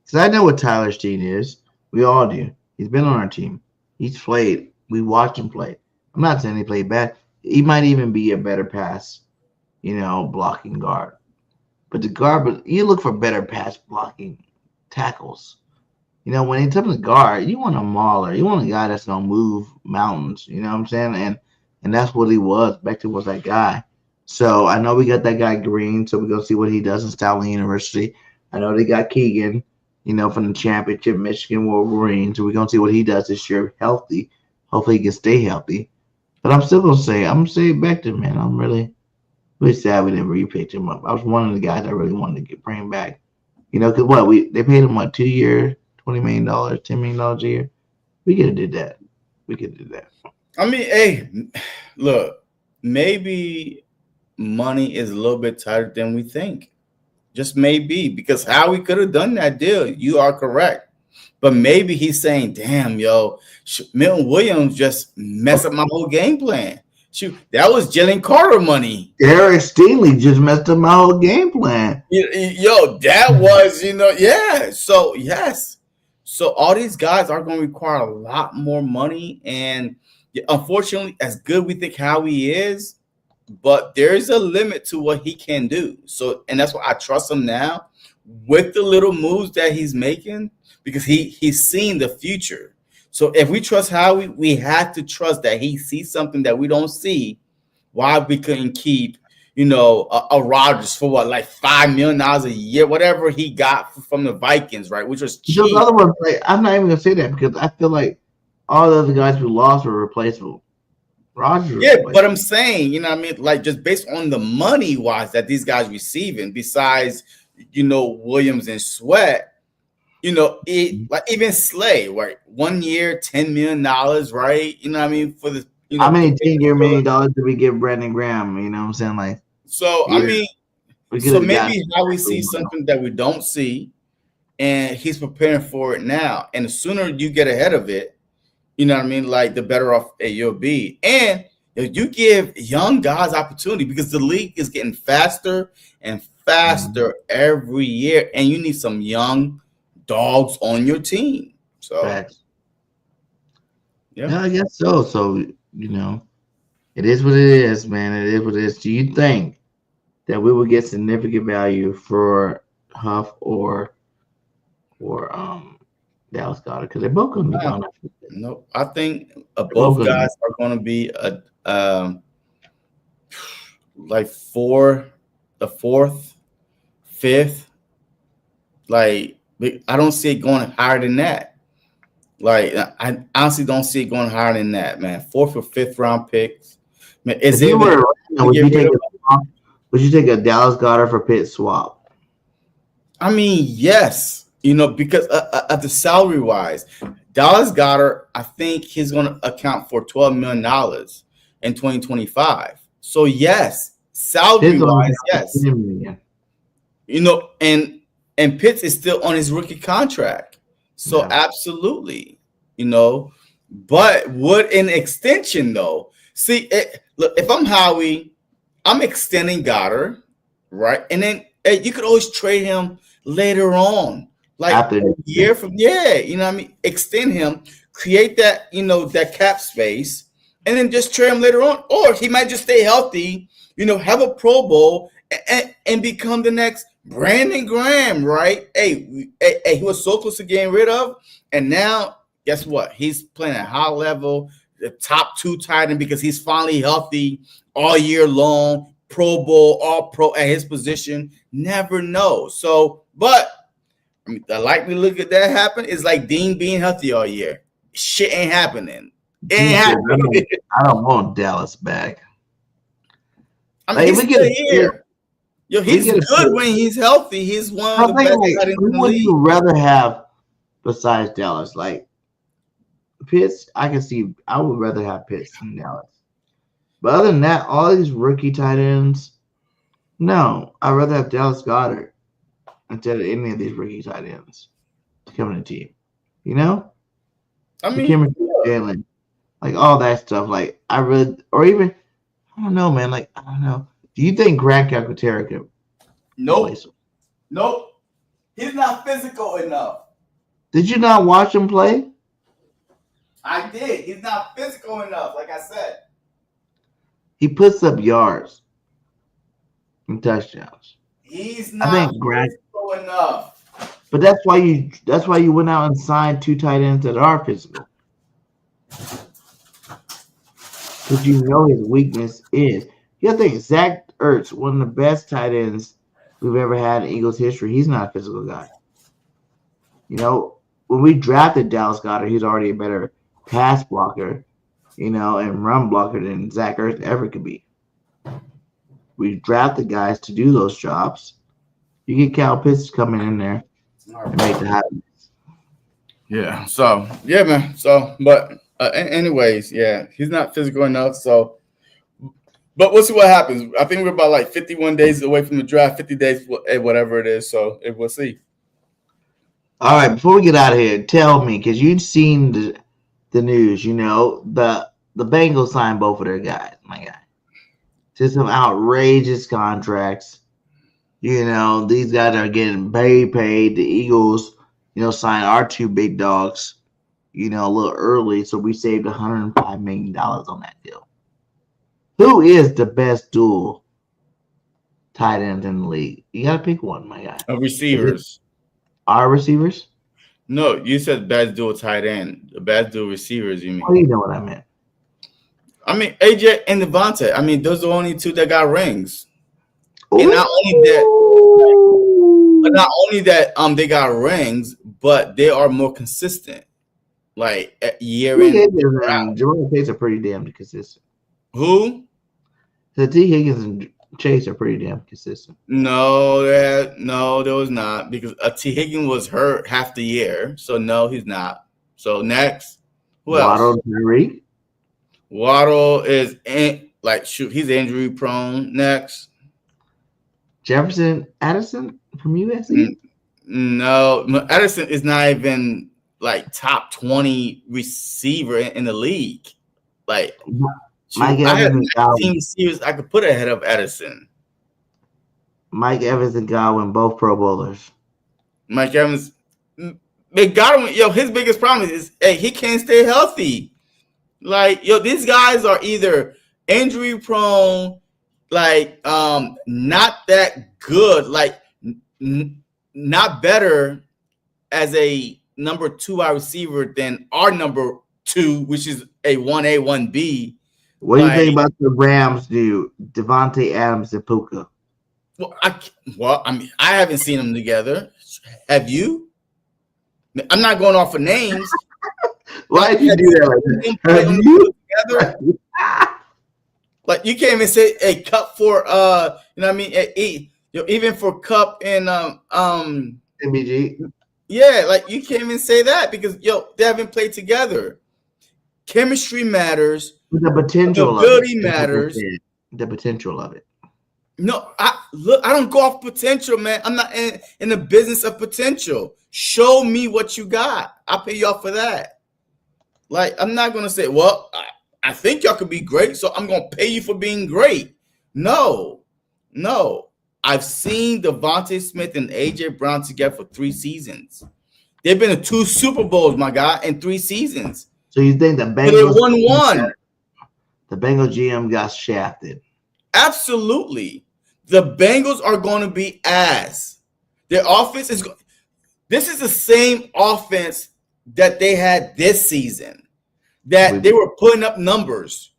A: because I know what Tyler Steen is. We all do. He's been on our team. He's played. We watched him play. I'm not saying he played bad. He might even be a better pass, blocking guard. But you look for better pass blocking tackles. When he comes to guard, you want a mauler. You want a guy that's gonna move mountains. You know what I'm saying? And that's what he was. Becton was that guy. So I know we got that guy Green. So we're gonna see what he does in Stanley University. I know they got Keegan, from the championship Michigan Wolverines. So we're gonna see what he does this year, healthy. Hopefully he can stay healthy. But I'm still gonna say Becton, man. I'm really sad we never repicked him up. I was one of the guys I really wanted to bring him back. Because they paid him 2 years. $20 million, $10 million a year. We could have did that.
C: I mean, hey, look, maybe money is a little bit tighter than we think. Just maybe, because how we could have done that deal, you are correct. But maybe he's saying, damn, Milton Williams just messed up my whole game plan. Shoot, that was Jalen Carter money.
A: Eric Stingley just messed up my whole game plan.
C: That was, yeah. So, yes. So all these guys are going to require a lot more money. And unfortunately, as good we think Howie is, but there is a limit to what he can do. So, and that's why I trust him now with the little moves that he's making, because he's seen the future. So if we trust Howie, we have to trust that he sees something that we don't see. Why we couldn't keep, a Rodgers for $5 million a year, whatever he got from the Vikings, right? Which was cheap.
A: Those other ones, I'm not even gonna say that because I feel like all the other guys we lost were replaceable. Rodgers,
C: but I'm saying, just based on the money wise that these guys receiving, besides, Williams and Sweat, even Slay, right? 1 year, $10 million, right? For the
A: how many 10-year $1 million did we give Brandon Graham? You know what I'm saying?
C: So maybe how we see something that we don't see, and he's preparing for it now. And the sooner you get ahead of it, the better off you'll be. And if you give young guys opportunity, because the league is getting faster and faster every year, and you need some young dogs on your team. So,
A: yeah, I guess so. So, it is what it is, man. It is what it is. Do you think that we will get significant value for Huff or Dallas Goedert? Because they're both going to be gone.
C: No, I think both guys are going to be fourth, fifth. I don't see it going higher than that. I honestly don't see it going higher than that, man. 4th or 5th round picks. Man,
A: would you take a Dallas Goedert for Pitt swap?
C: I mean, yes. Because of the salary wise, Dallas Goedert, I think he's going to account for $12 million in 2025. So yes, salary wise, yes. And Pitts is still on his rookie contract. So absolutely, but would an extension though? See, look, if I'm Howie, I'm extending Goddard, right? And then you could always trade him later on, after a year from extend him, create that, that cap space, and then just trade him later on. Or he might just stay healthy, have a Pro Bowl and become the next Brandon Graham, right? Hey, he was so close to getting rid of, and now guess what? He's playing at high level, the top 2 tight end because he's finally healthy all year long, Pro Bowl, All Pro at his position. Never know. So, but I mean, the likelihood that that happen is like Dean being healthy all year. Shit ain't happening. It ain't happening.
A: I don't want Dallas back.
C: I mean, he's still here. Yo, he's good when he's healthy. He's one of the best tight ends in the
A: who would
C: league.
A: you rather have besides Dallas? Like Pitts, I would rather have Pitts than Dallas. But other than that, all these rookie tight ends, no, I'd rather have Dallas Goedert instead of any of these rookie tight ends to come in the team. You know?
C: I mean,
A: Jalen, like all that stuff. Like I don't know, man. Like I don't know. Do you think Grant Calcaterra could?
C: Nope. He's not physical enough.
A: Did you not watch him play?
C: I did. He's not physical enough, like I said.
A: He puts up yards and touchdowns.
C: He's not physical enough.
A: But that's why you went out and signed 2 tight ends that are physical. Because you know his weakness is. You have to think Zach Ertz, one of the best tight ends we've ever had in Eagles history. He's not a physical guy. You know, when we drafted Dallas Goedert, he's already a better pass blocker, you know, and run blocker than Zach Ertz ever could be. We drafted guys to do those jobs. You get Kyle Pitts coming in there and make it happen.
C: Yeah. So, yeah, man. So, but anyways, yeah, he's not physical enough. So, but we'll see what happens. I think we're about like 51 days away from the draft, 50 days, whatever it is. So, we'll see.
A: All right, before we get out of here, tell me, because you've seen the news, you know, the Bengals signed both of their guys, my guy. Just some outrageous contracts. You know, these guys are getting very paid. The Eagles, you know, signed our 2 big dogs, you know, a little early, so we saved $105 million on that deal. Who is the best dual tight end in the league? You got to pick one, my guy.
C: Receivers.
A: Our receivers?
C: No, you said best dual tight end. The best dual receivers, you mean?
A: Oh, you know what I meant.
C: I mean, AJ and Devontae. I mean, those are the only 2 that got rings. And not only that, they got rings, but they are more consistent. Like year in.
A: Jerome Chase are pretty damn consistent.
C: Who?
A: The T. Higgins and Chase are pretty damn consistent.
C: No, there was not, because T. Higgins was hurt half the year, so no, he's not. So next, who else?
A: Waddle, Tyreek.
C: Waddle is he's injury prone. Next,
A: Jefferson Addison from USC.
C: No, Addison is not even like top 20 receiver in the league. Like,
A: Mike
C: I have
A: Evans
C: 19 receivers I could put ahead of Addison.
A: Mike Evans and Godwin, both Pro Bowlers.
C: Mike Evans, Godwin, his biggest problem is he can't stay healthy. Like, these guys are either injury prone, like not that good, like not better as a number 2 wide receiver than our number 2, which is a 1A, 1B.
A: What do you think about the Rams do? Devontae Adams and Puka.
C: Well, I mean, I haven't seen them together. Have you? I'm not going off of names.
A: Why did you do that?
C: Have you? Together? Like, you can't even say a cup for you know what I mean? Even for Cup and
A: MBG.
C: Yeah, like you can't even say that because they haven't played together. Chemistry matters.
A: The potential
C: the ability matters.
A: The potential of it.
C: No, I don't go off potential, man. I'm not in the business of potential. Show me what you got. I'll pay you off for that. Like, I'm not gonna say, well, I think y'all could be great, so I'm gonna pay you for being great. No. I've seen Devontae Smith and AJ Brown together for 3 seasons. They've been to 2 Super Bowls, my guy, in 3 seasons.
A: So you think the Bengals
C: they won 1?
A: The Bengals GM got shafted.
C: Absolutely. The Bengals are going to be ass. Their offense is this is the same offense that they had this season, that they were putting up numbers.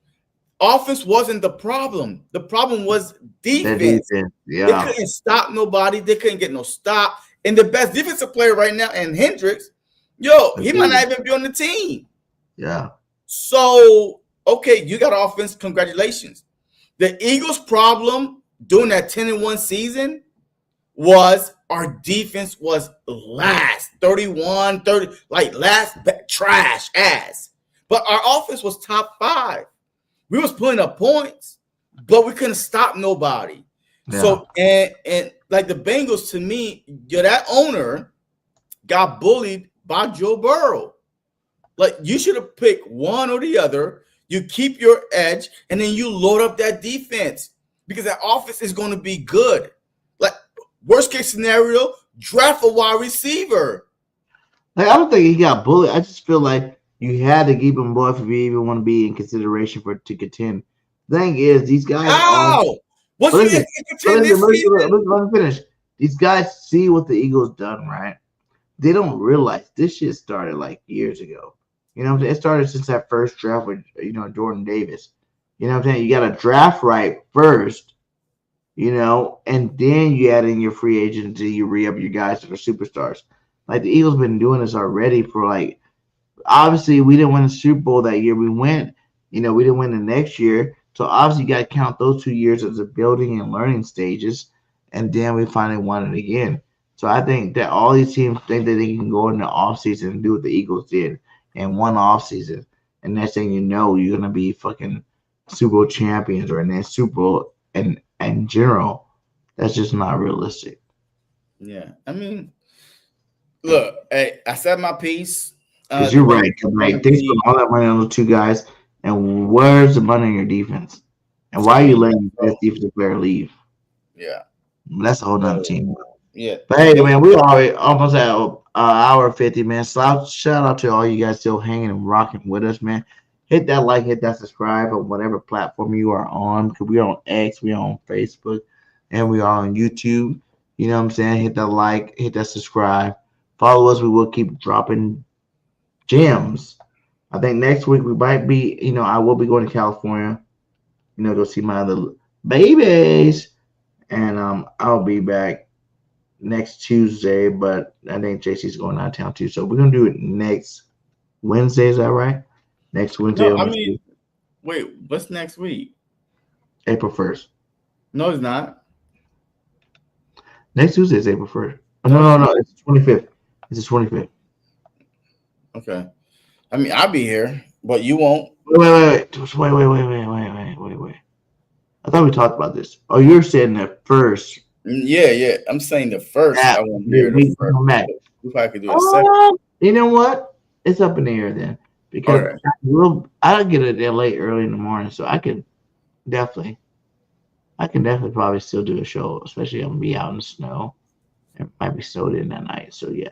C: Offense wasn't the problem. The problem was defense.
A: Yeah.
C: They couldn't stop nobody. They couldn't get no stop. And the best defensive player right now, and Hendricks, he might not even be on the team.
A: Yeah.
C: So, okay, you got offense. Congratulations. The Eagles' problem during that 10-1 season was our defense was last, 31, 30, like last trash ass. But our offense was top 5. We was putting up points, but we couldn't stop nobody. Yeah. So, and like the Bengals, to me, that owner got bullied by Joe Burrow. Like, you should have picked one or the other. You keep your edge, and then you load up that defense because that offense is going to be good. Like, worst case scenario, draft a wide receiver.
A: Like, I don't think he got bullied. I just feel like you had to keep him both if you even want to be in consideration to contend. The thing is, these guys.
C: Let
A: me finish. These guys see what the Eagles done, right? They don't realize this shit started like years ago. You know what I'm saying? It started since that first draft with Jordan Davis. You know what I'm saying? You got to draft right first, and then you add in your free agent until you re-up your guys that are superstars. Like the Eagles been doing this already for like. Obviously, we didn't win the Super Bowl that year. We went, we didn't win the next year. So obviously, you got to count those 2 years as a building and learning stages, and then we finally won it again. So I think that all these teams think that they can go in the offseason and do what the Eagles did in one offseason, and next thing you know, you're gonna be fucking Super Bowl champions or in that Super Bowl and in general. That's just not realistic.
C: Yeah, I mean, look, hey, I said my piece.
A: Because you're right. They spent all that money on those 2 guys, and where's the money in your defense? And why are you letting your best defensive player leave?
C: Yeah,
A: that's a whole nother team.
C: Yeah,
A: but hey, man, we already almost at an hour 50, man. So shout out to all you guys still hanging and rocking with us, man. Hit that like, hit that subscribe on whatever platform you are on. Because we are on X, we are on Facebook, and we are on YouTube. You know what I'm saying? Hit that like, hit that subscribe. Follow us. We will keep dropping gems. I think next week we might be, I will be going to California, go see my other babies, and I'll be back next Tuesday, but I think JC's going out of town too, so we're gonna do it next Wednesday. Is that right? Next Wednesday.
C: No, I mean, wait, what's next week?
A: April 1st.
C: No, it's not.
A: Next Tuesday is April 1st. No, it's the 25th. It's the 25th.
C: Okay. I mean, I'll be here, but you won't.
A: Wait. I thought we talked about this. Oh, you're saying the first.
C: Yeah. I'm saying the first. I won't be here the first. We probably could do a second.
A: You know what? It's up in the air then. Because I'll get it there late early in the morning, so I can definitely probably still do a show, especially I'm gonna be out in the snow. It might be snowed in that night. So yeah.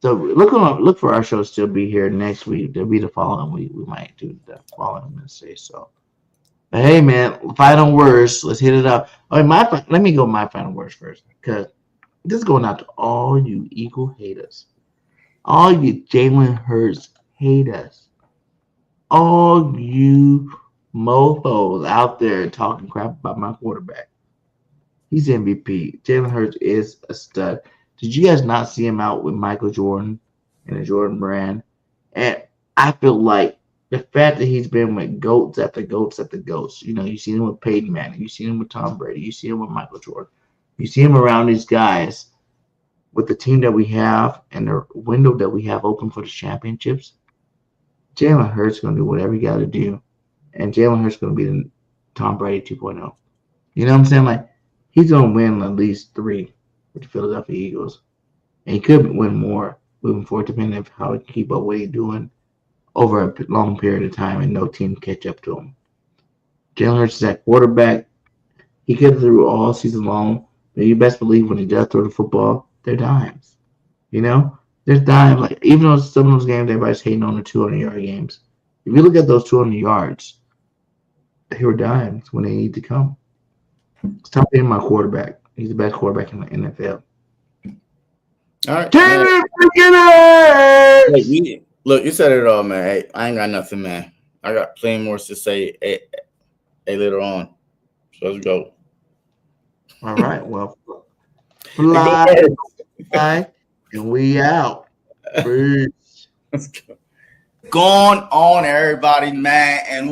A: So look for our show to still be here next week. There'll be the following week. We might do the following Wednesday. So, but hey, man, final words. Let's hit it up. All right, let me go my final words first, because this is going out to all you Eagle haters, all you Jalen Hurts haters, all you mofos out there talking crap about my quarterback. He's MVP. Jalen Hurts is a stud. Did you guys not see him out with Michael Jordan and the Jordan brand? And I feel like the fact that he's been with GOATs after GOATs after GOATs, you see him with Peyton Manning, you see him with Tom Brady, you see him with Michael Jordan, you see him around these guys with the team that we have and the window that we have open for the championships. Jalen Hurts is going to do whatever he got to do. And Jalen Hurts is going to be the Tom Brady 2.0. You know what I'm saying? Like, he's going to win at least 3 with the Philadelphia Eagles. And he could win more moving forward, depending on how he can keep up what he's doing over a long period of time and no team catch up to him. Jalen Hurts is that quarterback. He could have threw all season long, but you best believe when he does throw the football, they're dimes. There's dimes. Like, even though some of those games, everybody's hating on the 200-yard games. If you look at those 200 yards, they were dimes when they need to come. Stop being my quarterback. He's the best quarterback in the NFL.
C: All right.
A: Kenny
C: Man.
A: freaking
C: Hey, look, you said it all, man. Hey, I ain't got nothing, man. I got plenty more to say later on. So let's go.
A: All right. Well, fly, and we out. Peace.
C: Let's go. Going on, everybody, man. And